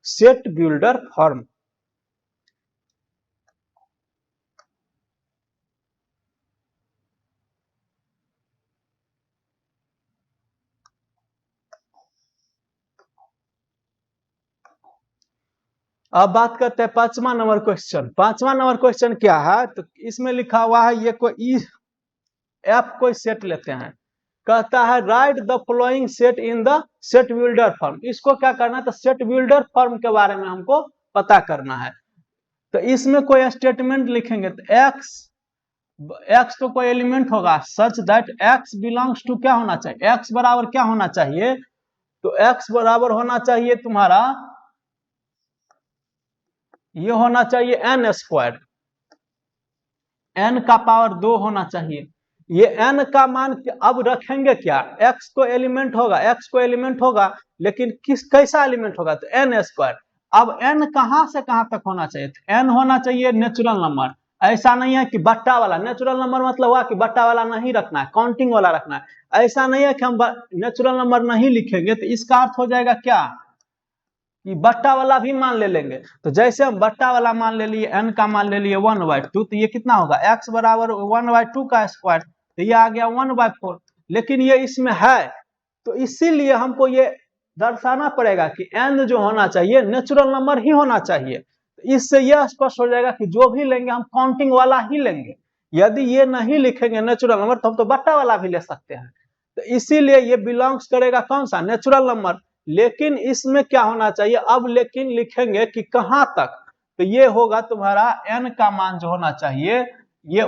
सेट बिल्डर फॉर्म। अब बात करते हैं 5वां नंबर क्वेश्चन। 5वां नंबर क्वेश्चन क्या है, तो इसमें लिखा हुआ है, ये कोई एफ कोई सेट लेते हैं, कहता है write the following set in the set builder form. इसको क्या करना है, तो सेट बिल्डर फॉर्म के बारे में हमको पता करना है। तो इसमें कोई स्टेटमेंट लिखेंगे, तो x एक्स तो कोई एलिमेंट होगा such that x belongs to क्या होना चाहिए, एक्स बराबर क्या होना चाहिए, तो एक्स बराबर होना चाहिए तुम्हारा ये होना चाहिए एन स्क्वायर, एन का पावर 2 होना चाहिए। ये एन का मान अब रखेंगे क्या, एक्स को एलिमेंट होगा, एक्स को एलिमेंट होगा लेकिन किस कैसा एलिमेंट होगा, तो एन स्क्वायर। अब एन कहां से कहां तक होना चाहिए, तो एन होना चाहिए नेचुरल नंबर, ऐसा नहीं है कि बट्टा वाला। नेचुरल नंबर मतलब हुआ कि बट्टा वाला नहीं रखना है, काउंटिंग वाला रखना है। ऐसा नहीं है कि हम नेचुरल नंबर नहीं लिखेंगे तो इसका अर्थ हो जाएगा क्या कि बट्टा वाला भी मान ले लेंगे। तो जैसे हम बट्टा वाला मान ले लिए, एन का मान ले लिए 1/2, तो ये कितना होगा, एक्स बराबर 1/2 का स्क्वायर, तो ये आ गया 1/4। लेकिन ये इसमें है तो इसीलिए हमको ये दर्शाना पड़ेगा कि एन जो होना चाहिए नेचुरल नंबर ही होना चाहिए। तो इससे यह स्पष्ट हो जाएगा कि जो भी लेंगे हम काउंटिंग वाला ही लेंगे। यदि ये नहीं लिखेंगे नेचुरल नंबर तो हम तो बट्टा वाला भी ले सकते हैं। तो इसीलिए ये बिलोंग्स करेगा कौन सा, नेचुरल नंबर। लेकिन इसमें क्या होना चाहिए, अब लेकिन लिखेंगे कि कहां तक, तो ये होगा तुम्हारा एन का मान जो होना चाहिए ये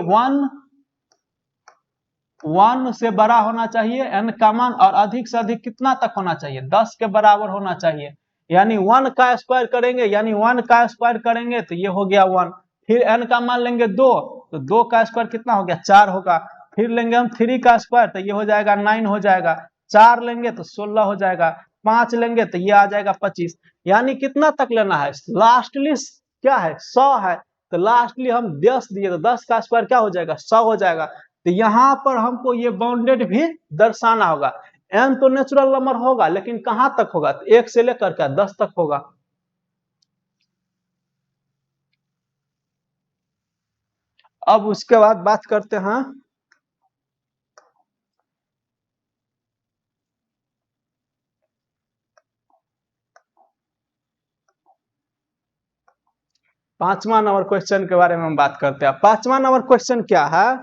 1 से बड़ा होना चाहिए एन का मान, और अधिक से अधिक कितना तक होना चाहिए, 10 के बराबर होना चाहिए। यानी 1 का स्क्वायर करेंगे, यानी 1 का स्क्वायर करेंगे तो ये हो गया 1। फिर एन का मान लेंगे 2, तो 2 का स्क्वायर कितना हो गया, 4 होगा। फिर लेंगे हम 3 का स्क्वायर तो ये हो जाएगा 9 हो जाएगा। 4 लेंगे तो 16 हो जाएगा। 5 लेंगे तो ये आ जाएगा 25। यानी कितना तक लेना है, लास्टली क्या है 100 है, तो लास्टली हम 10 दिए तो 10 का स्क्वायर क्या हो जाएगा, 100 हो जाएगा। तो यहाँ पर हमको ये बाउंडेड भी दर्शाना होगा। एन तो नेचुरल नंबर होगा लेकिन कहां तक होगा, तो 1 से लेकर के 10 तक होगा। अब उसके बाद बात करते हैं पांचवा नंबर क्वेश्चन के बारे में हम बात करते हैं। पांचवा नंबर क्वेश्चन क्या है,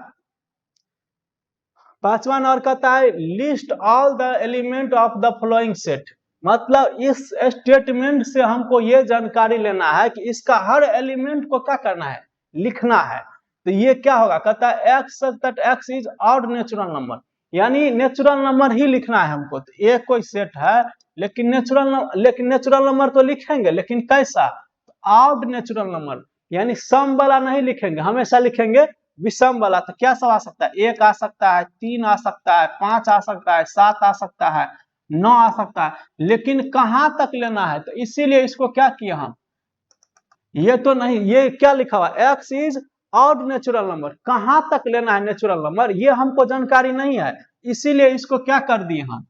पांचवा नंबर कहता है list all the element of the following set. मतलब इस स्टेटमेंट से हमको ये जानकारी लेना है कि इसका हर एलिमेंट को क्या करना है, लिखना है। तो ये क्या होगा, कहता है x such that x is odd natural number, यानी नेचुरल नंबर ही लिखना है हमको। तो एक कोई सेट है लेकिन नेचुरल नंबर तो लिखेंगे लेकिन कैसा, ऑड नेचुरल नंबर, यानी सम वाला नहीं लिखेंगे, हमेशा लिखेंगे विषम वाला। तो क्या सब आ सकता है, 1 आ सकता है, 3 आ सकता है, 5 आ सकता है, 7 आ सकता है, 9 आ सकता है, लेकिन कहां तक लेना है। तो इसीलिए इसको क्या किया हम, ये तो नहीं, ये क्या लिखा हुआ x is odd natural number, कहां तक लेना है नेचुरल नंबर ये हमको जानकारी नहीं है। इसीलिए इसको क्या कर दिए हम,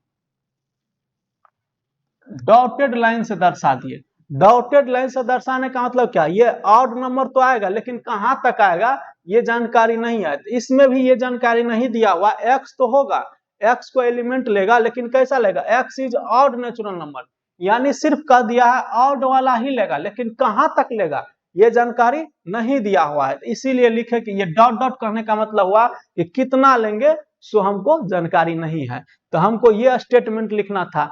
डॉटेड लाइन से दर्शा दिए। डॉटेड लाइन से दर्शाने का मतलब क्या, ये ऑड नंबर तो आएगा लेकिन कहां तक आएगा ये जानकारी नहीं है। तो इसमें भी ये जानकारी नहीं दिया हुआ, एक्स तो होगा, एक्स को एलिमेंट लेगा लेकिन कैसा लेगा, x is odd natural number, यानी सिर्फ कह दिया है ऑड वाला ही लेगा लेकिन कहां तक लेगा ये जानकारी नहीं दिया हुआ है। इसीलिए लिखे कि ये डॉट डॉट कहने का मतलब हुआ कि कितना लेंगे सो हमको जानकारी नहीं है। तो हमको ये स्टेटमेंट लिखना था।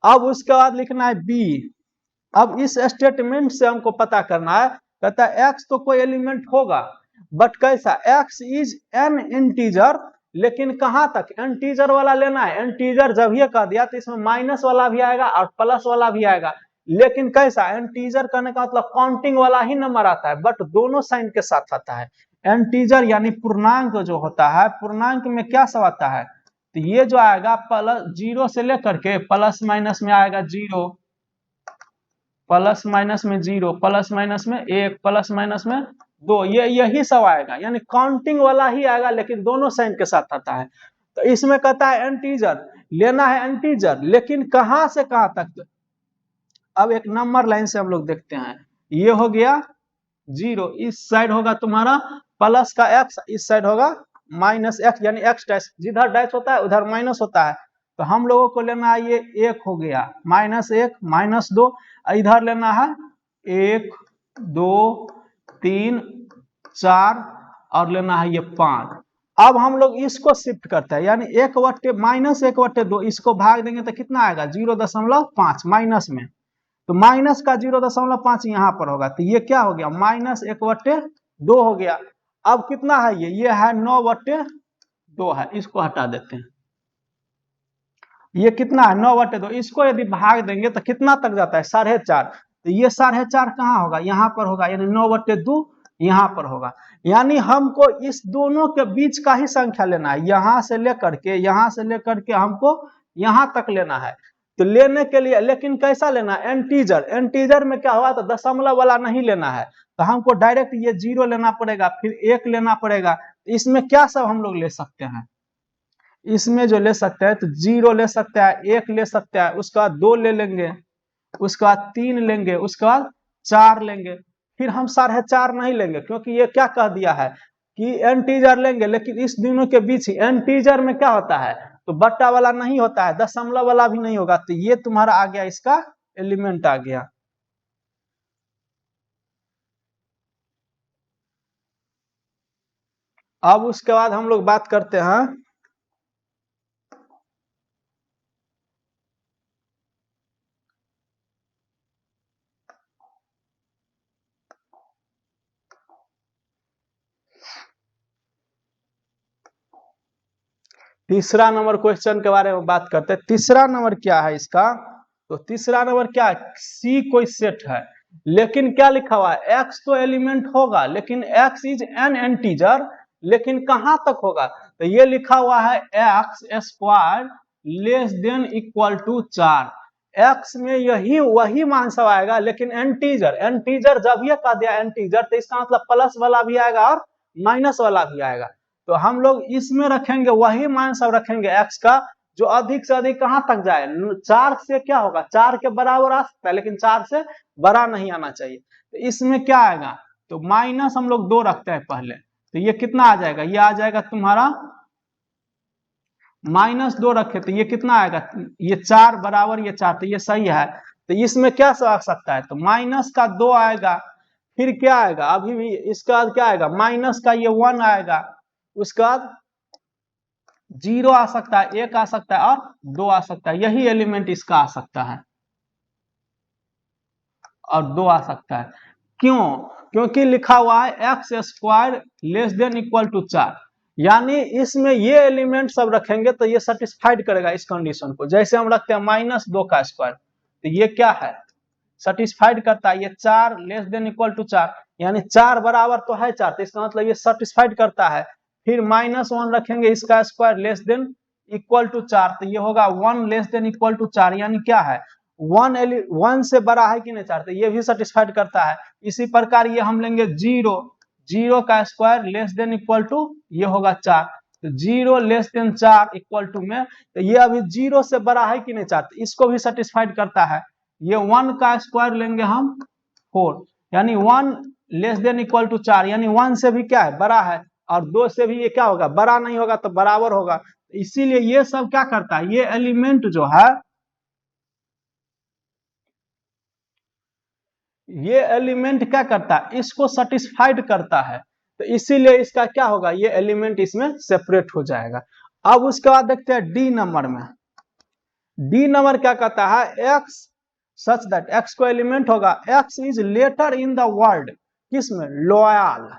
अब उसके बाद लिखना है बी। अब इस स्टेटमेंट से हमको पता करना है, कहता है एक्स तो कोई एलिमेंट होगा बट कैसा, एक्स इज एन इंटीजर, लेकिन कहां तक, इंटीजर वाला लेना है। इंटीजर जब ये कह दिया तो इसमें माइनस वाला भी आएगा और प्लस वाला भी आएगा, लेकिन कैसा, इंटीजर करने का मतलब काउंटिंग वाला ही नंबर आता है बट दोनों साइन के साथ आता है। इंटीजर यानी पूर्णांक जो होता है, पूर्णांक में क्या सब आता है, तो ये जो आएगा प्लस 0 से लेकर के प्लस माइनस में आएगा 0, प्लस माइनस में 0, प्लस माइनस में 1, प्लस माइनस में 2, ये यही सब आएगा, यानी काउंटिंग वाला ही आएगा लेकिन दोनों साइन के साथ आता है। तो इसमें कहता है इंटीजर लेना है, इंटीजर लेकिन कहां से कहां तक। अब एक नंबर लाइन से हम लोग देखते हैं, ये हो गया 0, इस साइड होगा तुम्हारा प्लस का x, इस साइड होगा माइनस x, यानी x डैश, जिधर डैश होता है उधर माइनस होता है। तो हम लोगों को लेना है ये 1 हो गया, -1 -2, इधर लेना है 1 2 3 4 और लेना है ये 5। अब हम लोग इसको शिफ्ट करते हैं, यानी -1/2 इसको भाग देंगे तो कितना आएगा 0.5 माइनस में, तो माइनस का 0.5 यहाँ पर होगा, तो ये क्या हो गया -1/2 हो गया। अब कितना है ये है 9/2 है, इसको हटा देते हैं। ये कितना है 9/2, इसको यदि भाग देंगे तो कितना तक जाता है 4.5। तो ये 4.5 कहाँ होगा, यहाँ पर होगा, यानी 9/2 यहाँ पर होगा। यानी हमको इस दोनों के बीच का ही संख्या लेना है, यहाँ से लेकर के हमको यहाँ तक लेना है। तो लेने के लिए लेकिन कैसा लेना है, एंटीजर। एंटीजर में क्या हुआ, तो दशमलव वाला नहीं लेना है, तो हमको डायरेक्ट ये 0 लेना पड़ेगा, फिर 1 लेना पड़ेगा। इसमें क्या सब हम लोग ले सकते हैं, इसमें जो ले सकते हैं तो 0 ले सकते हैं, 1 ले सकते हैं, उसके बाद 2 ले लेंगे, उसके बाद 3 लेंगे, उसके बाद 4 लेंगे। फिर हम 4.5 नहीं लेंगे, क्योंकि ये क्या कह दिया है कि एंटीजर लेंगे, लेकिन इस दोनों के बीच ही एंटीजर में क्या होता है, तो बट्टा वाला नहीं होता है, दशमलव वाला भी नहीं होगा। तो ये तुम्हारा आ गया, इसका एलिमेंट आ गया। अब उसके बाद हम लोग बात करते हैं तीसरा नंबर क्वेश्चन के बारे में बात करते हैं। तीसरा नंबर क्या है इसका, तो तीसरा नंबर क्या है, सी कोई सेट है, लेकिन क्या लिखा हुआ है, एक्स तो एलिमेंट होगा, लेकिन एक्स इज एन एंटीजर, लेकिन कहां तक होगा, तो ये लिखा हुआ है x square less than equal to 4। X में यही वही मान सब आएगा, लेकिन एंटीजर, एंटीजर जब ये कह दिया एंटीजर, तो इसका मतलब प्लस वाला भी आएगा और माइनस वाला भी आएगा। तो हम लोग इसमें रखेंगे वही मान सब रखेंगे एक्स का, जो अधिक से अधिक कहां तक जाए, 4 से क्या होगा, 4 के बराबर आ सकता है, लेकिन 4 से बड़ा नहीं आना चाहिए। तो इसमें क्या आएगा, तो माइनस हम लोग 2 रखते हैं पहले, तो ये कितना आ जाएगा, ये आ जाएगा तुम्हारा -2 रखे, तो ये कितना आएगा, ये 4 बराबर ये 4, तो ये सही है। तो इसमें क्या आ सकता है, तो -2 आएगा, फिर क्या आएगा, अभी भी इसका बाद क्या आएगा, माइनस का ये 1 आएगा, उसके बाद 0 आ सकता है, 1 आ सकता है और 2 आ सकता है, यही एलिमेंट इसका आ सकता है और 2 आ सकता है। क्यों, क्योंकि लिखा हुआ है x square less than equal to 4, यानी इसमें ये एलिमेंट सब रखेंगे तो ये सेटिस्फाइड करेगा इस कंडीशन को। जैसे हम रखते हैं -2 का स्क्वायर, तो ये क्या है, सेटिस्फाइड करता है, ये 4 लेस देन इक्वल टू 4, यानी 4 बराबर तो है 4, तो इसका मतलब ये सेटिस्फाइड करता है। फिर -1 रखेंगे, इसका square less than equal to 4, तो ये होगा 1 लेस देन इक्वल टू 4, यानी क्या है, 1 से बड़ा है कि नहीं 4, तो ये भी सेटिस्फाइड करता है। इसी प्रकार ये हम लेंगे 0 का square less than equal to, ये होगा 4, तो 0 लेस देन 4 इक्वल टू में, तो ये अभी 0 से बड़ा है कि नहीं 4, तो इसको भी सेटिस्फाइड करता है। ये 1 का स्क्वायर लेंगे हम 4, यानी 1 लेस देन इक्वल टू 4, यानी 1 से भी क्या है, बड़ा है, और 2 से भी ये क्या होगा, बड़ा नहीं होगा तो बराबर होगा। इसीलिए ये सब क्या करता है, ये एलिमेंट जो है, ये एलिमेंट क्या करता है, इसको सेटिस्फाइड करता है, तो इसीलिए इसका क्या होगा, ये एलिमेंट इसमें सेपरेट हो जाएगा। अब उसके बाद देखते हैं डी नंबर में। डी नंबर क्या कहता है, एक्स सच दैट, एक्स को एलिमेंट होगा, x is letter in the word, किसमें, लॉयल,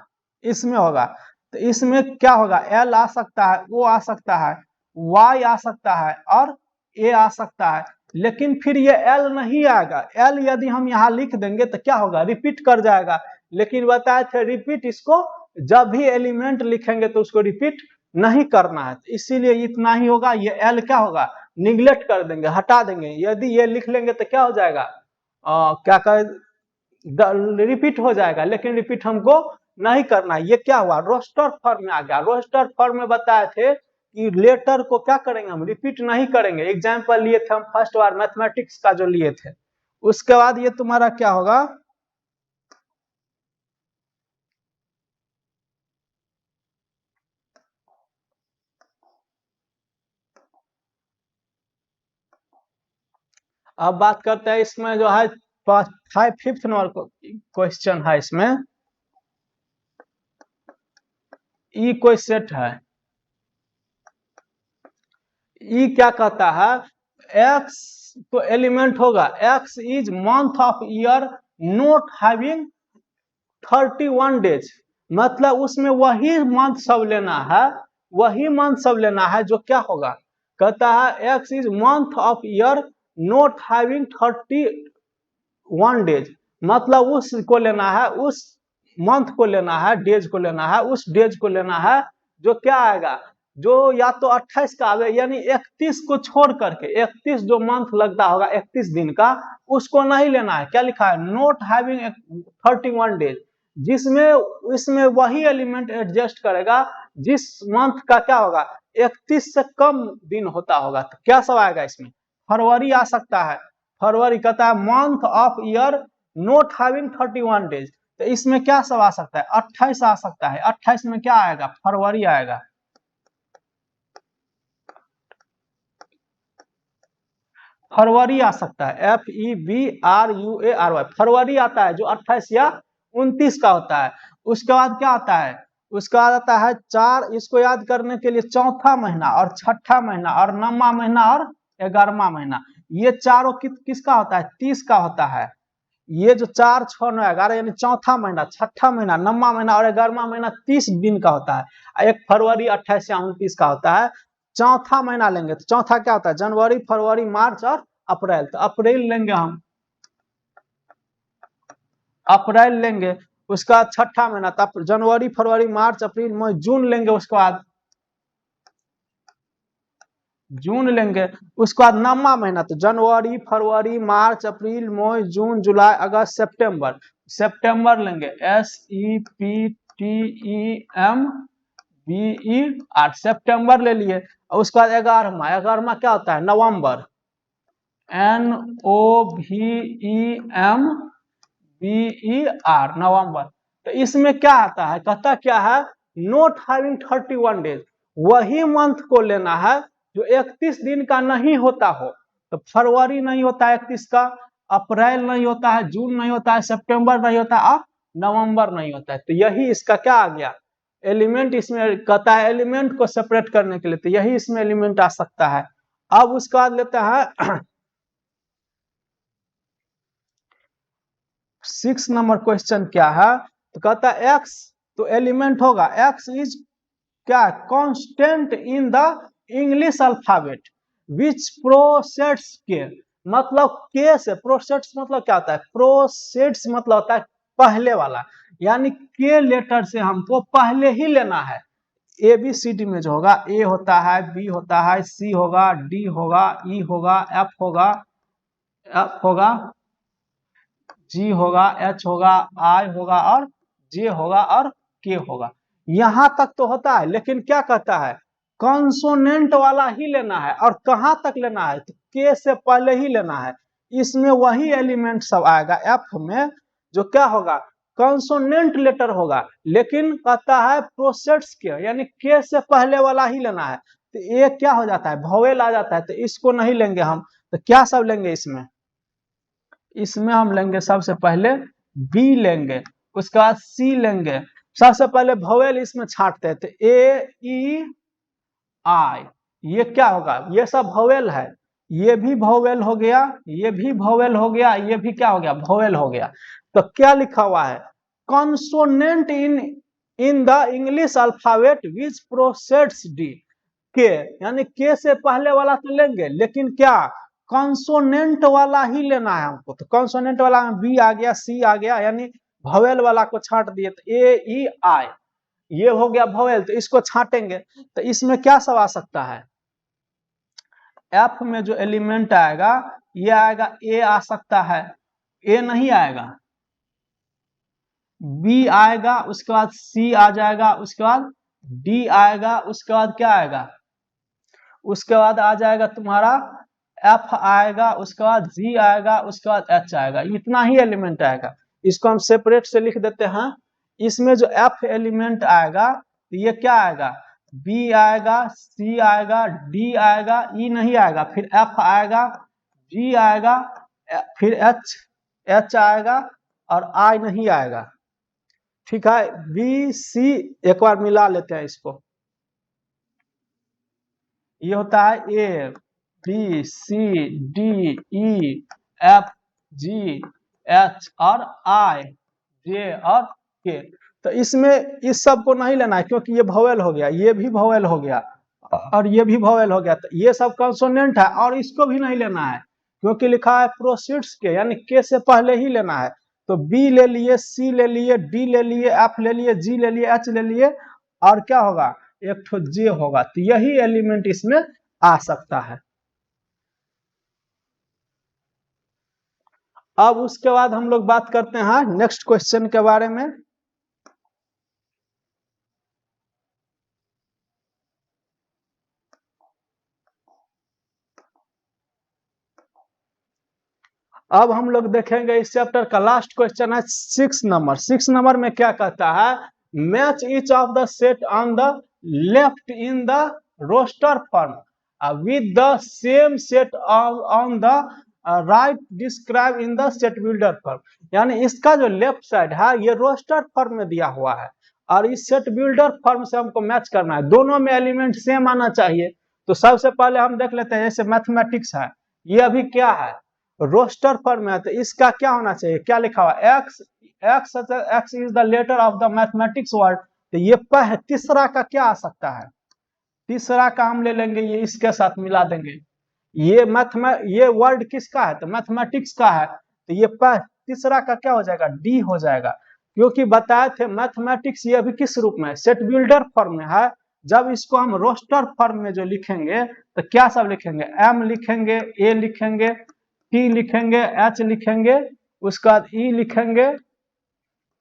इसमें होगा। तो इसमें क्या होगा, एल आ सकता है, ओ आ सकता है, वाई आ सकता है और ए आ सकता है, लेकिन फिर ये एल नहीं आएगा। एल यदि हम यहाँ लिख देंगे तो क्या होगा, रिपीट कर जाएगा, लेकिन बताए थे रिपीट इसको जब भी एलिमेंट लिखेंगे तो उसको रिपीट नहीं करना है, तो इसीलिए इतना ही होगा। ये एल क्या होगा, निगलेक्ट कर देंगे, हटा देंगे। यदि ये लिख लेंगे तो क्या हो जाएगा, क्या कर रिपीट हो जाएगा, लेकिन रिपीट हमको नहीं करना है। ये क्या हुआ, रोस्टर फॉर्म में आ गया। रोस्टर फॉर्म में बताए थे कि लेटर को क्या करेंगे, हम रिपीट नहीं करेंगे। एग्जाम्पल लिए थे हम फर्स्ट बार मैथमेटिक्स का जो लिए थे। उसके बाद ये तुम्हारा क्या होगा, अब बात करते हैं इसमें जो है 5th नंबर क्वेश्चन है। इसमें ई कोई सेट है, ई क्या कहता है, एक्स तो एलिमेंट होगा, x is month of year not having 31 days, मतलब उसमें वही मंथ सब लेना है, वही मंथ सब लेना है जो क्या होगा, कहता है x is month of year not having 31 days, मतलब उसको लेना है, उस मंथ को लेना है, डेज को लेना है, उस डेज को लेना है जो क्या आएगा, जो या तो 28 का आवे, यानी 31 को छोड़ करके 31 जो मंथ लगता होगा 31 दिन का, उसको नहीं लेना है। क्या लिखा है, नॉट हैविंग 31 डेज, जिसमें इसमें वही एलिमेंट एडजस्ट करेगा जिस मंथ का क्या होगा 31 से कम दिन होता होगा। तो क्या सब आएगा इसमें, फरवरी आ सकता है, फरवरी कहता है month of year not having 31 days, तो इसमें क्या सब आ सकता है, 28 आ सकता है, 28 में क्या आएगा, फरवरी आएगा। फरवरी आ सकता है, FEBRUARY, फरवरी आता है जो 28 या 29 का होता है। उसके बाद क्या आता है, उसके बाद आता है 4, इसको याद करने के लिए चौथा महीना और छठा महीना और 9वां महीना और 11वां महीना, ये चारों किसका होता है, 30 का होता है। ये जो 4, 6, 9, 11 यानी चौथा महीना, छठा महीना, 9वां महीना और 11वां महीना 30 दिन का होता है। एक फरवरी 28 या 29 का होता है। चौथा महीना लेंगे तो चौथा क्या होता है, जनवरी, फरवरी, मार्च और अप्रैल, तो अप्रैल लेंगे हम, अप्रैल लेंगे। उसका छठा महीना तब जनवरी, फरवरी, मार्च, अप्रैल, मई, जून लेंगे। उसके बाद जून लेंगे। उसके बाद 9वां महीना तो जनवरी, फरवरी, मार्च, अप्रैल, मई, जून, जुलाई, अगस्त, सितंबर, सितंबर लेंगे, SEPTEMBER, सितंबर ले लिए। और उसके बाद 11वां, 11वां क्या होता है, नवंबर, NOVEMBER, नवंबर। तो इसमें क्या आता है, कहता क्या है, नॉट हैविंग 31 डेज, वही मंथ को लेना है जो 31 दिन का नहीं होता हो। तो फरवरी नहीं होता है 31 का, अप्रैल नहीं होता है, जून नहीं होता है, सितंबर नहीं होता है, और नवंबर नहीं होता है। तो यही इसका क्या आ गया, एलिमेंट। इसमें कहता है एलिमेंट को सेपरेट करने के लिए, तो यही इसमें एलिमेंट आ सकता है। अब उसके बाद लेता है 6 नंबर क्वेश्चन क्या है, तो कहता है एक्स, तो एलिमेंट होगा एक्स इज क्या, constant in the English alphabet which proceeds K, मतलब के से, प्रोसेड्स मतलब क्या होता है, प्रोसेड्स मतलब होता है पहले वाला, यानी के लेटर से हमको पहले ही लेना है। ABCD में जो होगा, ए होता है, बी होता है, सी होगा, डी होगा, ई होगा, एफ होगा, जी होगा, एच होगा, आई होगा और जे होगा और के होगा। यहां तक तो होता है, लेकिन क्या कहता है, कॉन्सोनेंट वाला ही लेना है। और कहां तक लेना है, तो के से पहले ही लेना है। इसमें वही एलिमेंट सब आएगा एफ में जो क्या होगा, कॉन्सोनेंट लेटर होगा, लेकिन कहता है प्रोसेड्स के, यानी के से पहले वाला ही लेना है। तो ये क्या हो जाता है, वोवेल आ जाता है, तो इसको नहीं लेंगे हम। तो क्या सब लेंगे इसमें, इसमें हम लेंगे सबसे पहले बी लेंगे, उसके बाद सी लेंगे। सबसे पहले वोवेल इसमें छांटते हैं, तो AEI, ये क्या होगा, ये सब वोवेल है। ये भी वोवेल हो गया, ये भी वोवेल हो गया, ये भी क्या हो गया, वोवेल हो गया। तो क्या लिखा हुआ है, consonant in the English alphabet which proceeds D, K, यानी के से पहले वाला तो लेंगे, लेकिन क्या, कॉन्सोनेंट वाला ही लेना है हमको। तो कॉन्सोनेंट वाला में बी आ गया, सी आ गया, यानी वोवेल वाला को छांट दिए, तो AEI, ये हो गया वोवेल। तो इसको छांटेंगे, तो इसमें क्या सब आ सकता है, एफ में जो एलिमेंट आएगा, ये आएगा, ए आ सकता है, ए नहीं आएगा, बी आएगा, उसके बाद सी आ जाएगा, उसके बाद डी आएगा, उसके बाद क्या आएगा, उसके बाद आ जाएगा तुम्हारा एफ आएगा, उसके बाद जी आएगा, उसके बाद एच आएगा। इतना ही एलिमेंट आएगा। इसको हम सेपरेट से लिख देते हैं। इसमें जो एफ एलिमेंट आएगा, ये क्या आएगा, बी आएगा, सी आएगा, डी आएगा, ई नहीं आएगा, फिर एफ आएगा, जी आएगा, फिर एच, एच आएगा और आई नहीं आएगा। ठीक है, बी सी एक बार मिला लेते हैं इसको। ये होता है A B C D E F G H और आई जे और के। तो इसमें इस सब को नहीं लेना है क्योंकि ये वोवेल हो गया, ये भी वोवेल हो गया और ये भी वोवेल हो गया, तो ये सब कंसोनेंट है और इसको भी नहीं लेना है क्योंकि लिखा है प्रोसीड्स के, यानी के से पहले ही लेना है। तो बी ले लिए, सी ले लिए, डी ले लिए, एफ ले लिए, जी ले लिए, एच ले लिए और क्या होगा, एक ठो जे होगा। तो यही एलिमेंट इसमें आ सकता है। अब उसके बाद हम लोग बात करते हैं नेक्स्ट क्वेश्चन के बारे में। अब हम लोग देखेंगे इस चैप्टर का लास्ट क्वेश्चन है 6 नंबर। 6 नंबर में क्या कहता है, match each of the set on the left in the roster form with the same set on the right describe in the set builder form. यानी इसका जो लेफ्ट साइड है ये रोस्टर फॉर्म में दिया हुआ है और इस सेट बिल्डर फॉर्म से हमको मैच करना है, दोनों में एलिमेंट सेम आना चाहिए। तो सबसे पहले हम देख लेते हैं, जैसे मैथमेटिक्स है, ये अभी क्या है, रोस्टर फॉर्म में है, तो इसका क्या होना चाहिए, क्या लिखा हुआ, x x x is the letter of the mathematics word. तो ये तीसरा का क्या आ सकता है, तीसरा का हम ले लेंगे, ये इसके साथ मिला देंगे। ये वर्ड किसका है, तो मैथमेटिक्स का है, तो ये तीसरा का क्या हो जाएगा, डी हो जाएगा। क्योंकि बताए थे मैथमेटिक्स ये अभी किस रूप में है, सेट बिल्डर फॉर्म में है। जब इसको हम रोस्टर फॉर्म में जो लिखेंगे तो क्या सब लिखेंगे, एम लिखेंगे, ए लिखेंगे, टी लिखेंगे, एच लिखेंगे, उसके बाद ई लिखेंगे,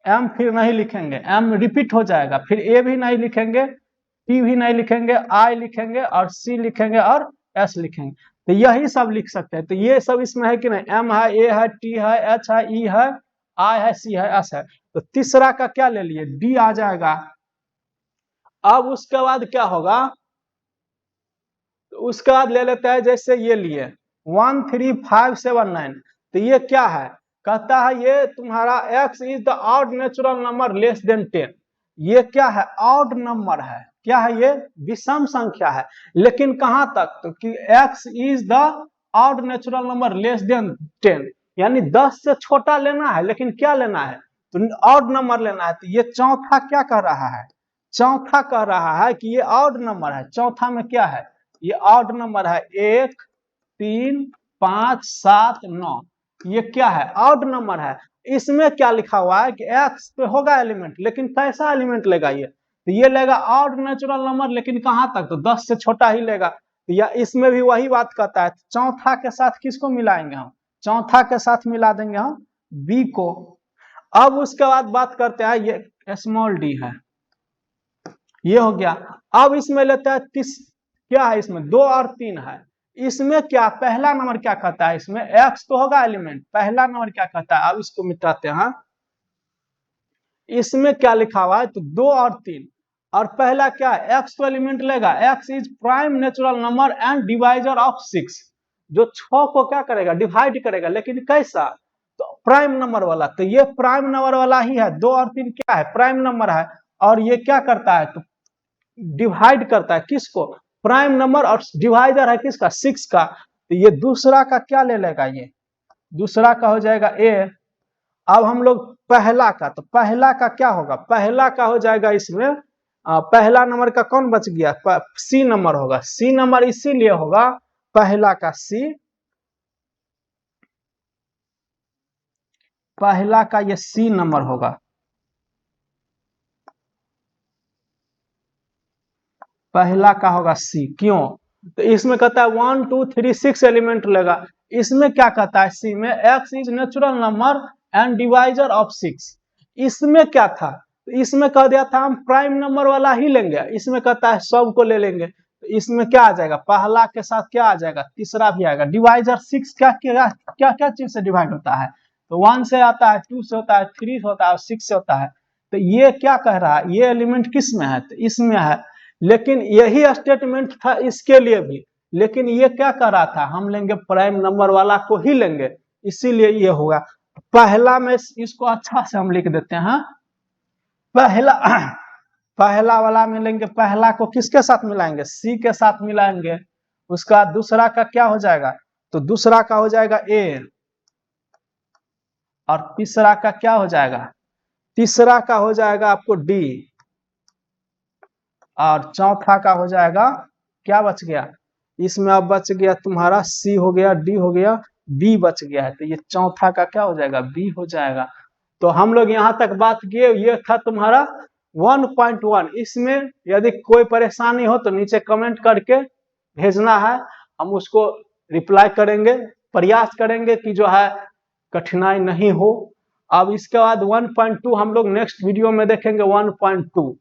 एम फिर नहीं लिखेंगे, एम रिपीट हो जाएगा, फिर ए भी नहीं लिखेंगे, टी भी नहीं लिखेंगे, आई लिखेंगे और सी लिखेंगे और एस लिखेंगे। तो यही सब लिख सकते हैं। तो ये सब इसमें है कि नहीं, एम है, ए है, टी है, एच है, ई है, आई है, सी है, एस है। तो तीसरा का क्या ले लिए, डी आ जाएगा। अब उसके बाद क्या होगा, तो उसके बाद ले लेते हैं, जैसे ये लिए 13579, तो ये क्या है, कहता है ये तुम्हारा x is the odd natural number less than 10। ये क्या है, ऑड नंबर है, क्या है, ये विषम संख्या है, लेकिन कहां तक, तो कि x is the odd natural number less than 10, यानी 10 से छोटा लेना है, लेकिन क्या लेना है, तो ऑड नंबर लेना है। तो ये चौथा क्या कह रहा है, चौथा कह रहा है कि ये ऑड नंबर है। चौथा में क्या है, ये ऑड नंबर है, 1 3 5 7 9, ये क्या है, ऑड नंबर है। इसमें क्या लिखा हुआ है कि x पे होगा एलिमेंट, लेकिन कैसा एलिमेंट लेगा ये, तो ये लेगा ऑड नेचुरल नंबर, लेकिन कहां तक, तो 10 से छोटा ही लेगा। तो या इसमें भी वही बात कहता है, चौथा के साथ किसको मिलाएंगे हम, चौथा के साथ मिला देंगे हम b को। अब उसके बाद बात करते हैं, ये स्मॉल d है, ये हो गया। अब इसमें लेता है क्या है, इसमें 2 और 3 है। इसमें क्या, पहला नंबर क्या कहता है, इसमें x तो होगा एलिमेंट, पहला नंबर क्या कहता है, अब इसको मिटाते हैं। इसमें क्या लिखा हुआ है, तो 2 और 3, और पहला क्या है, x तो एलिमेंट लेगा, x is prime natural number and divisor of 6, जो 6 को क्या करेगा, डिवाइड करेगा, लेकिन कैसा, तो प्राइम नंबर वाला। तो ये प्राइम नंबर वाला ही है, 2 और 3 क्या है, प्राइम नंबर है, और ये क्या करता है, तो डिवाइड करता है किसको, प्राइम नंबर, और डिवाइडर है किसका, 6 का। तो ये दूसरा का क्या ले लेगा, ये दूसरा का हो जाएगा ए। अब हम लोग पहला का, तो पहला का क्या होगा, पहला का हो जाएगा इसमें पहला नंबर का कौन बच गया, सी नंबर होगा। सी नंबर इसीलिए होगा पहला का सी, पहला का ये सी नंबर होगा, पहला का होगा सी। क्यों, तो इसमें कहता है 1 2 3 6 एलिमेंट लेगा। इसमें क्या कहता है, सी में x is natural number and divisor of 6। इसमें क्या था, तो इसमें कह दिया था हम प्राइम नंबर वाला ही लेंगे, इसमें कहता है सब को ले लेंगे। तो इसमें क्या आ जाएगा, पहला के साथ क्या आ जाएगा, तीसरा भी आएगा। डिवाइजर 6 क्या क्या क्या क्या चीज से डिवाइड होता है, तो 1 से आता है, 2 से होता है, 3 से होता है और 6 से होता है। तो ये क्या कह रहा है, ये एलिमेंट किस में है, तो इसमें है। लेकिन यही स्टेटमेंट था इसके लिए भी, लेकिन ये क्या कर रहा था, हम लेंगे प्राइम नंबर वाला को ही लेंगे, इसीलिए ये होगा। पहला में इसको अच्छा से हम लिख देते हैं, पहला पहला वाला में लेंगे, पहला को किसके साथ मिलाएंगे, सी के साथ मिलाएंगे। उसका दूसरा का क्या हो जाएगा, तो दूसरा का हो जाएगा ए, और तीसरा का क्या हो जाएगा, तीसरा का हो जाएगा आपको डी, और चौथा का हो जाएगा, क्या बच गया इसमें, अब बच गया तुम्हारा सी हो गया, डी हो गया, बी बच गया है, तो ये चौथा का क्या हो जाएगा, बी हो जाएगा। तो हम लोग यहाँ तक बात किए, ये था तुम्हारा 1.1। इसमें यदि कोई परेशानी हो तो नीचे कमेंट करके भेजना है, हम उसको रिप्लाई करेंगे, प्रयास करेंगे कि जो है कठिनाई नहीं हो। अब इसके बाद 1.2 हम लोग नेक्स्ट वीडियो में देखेंगे, 1.2।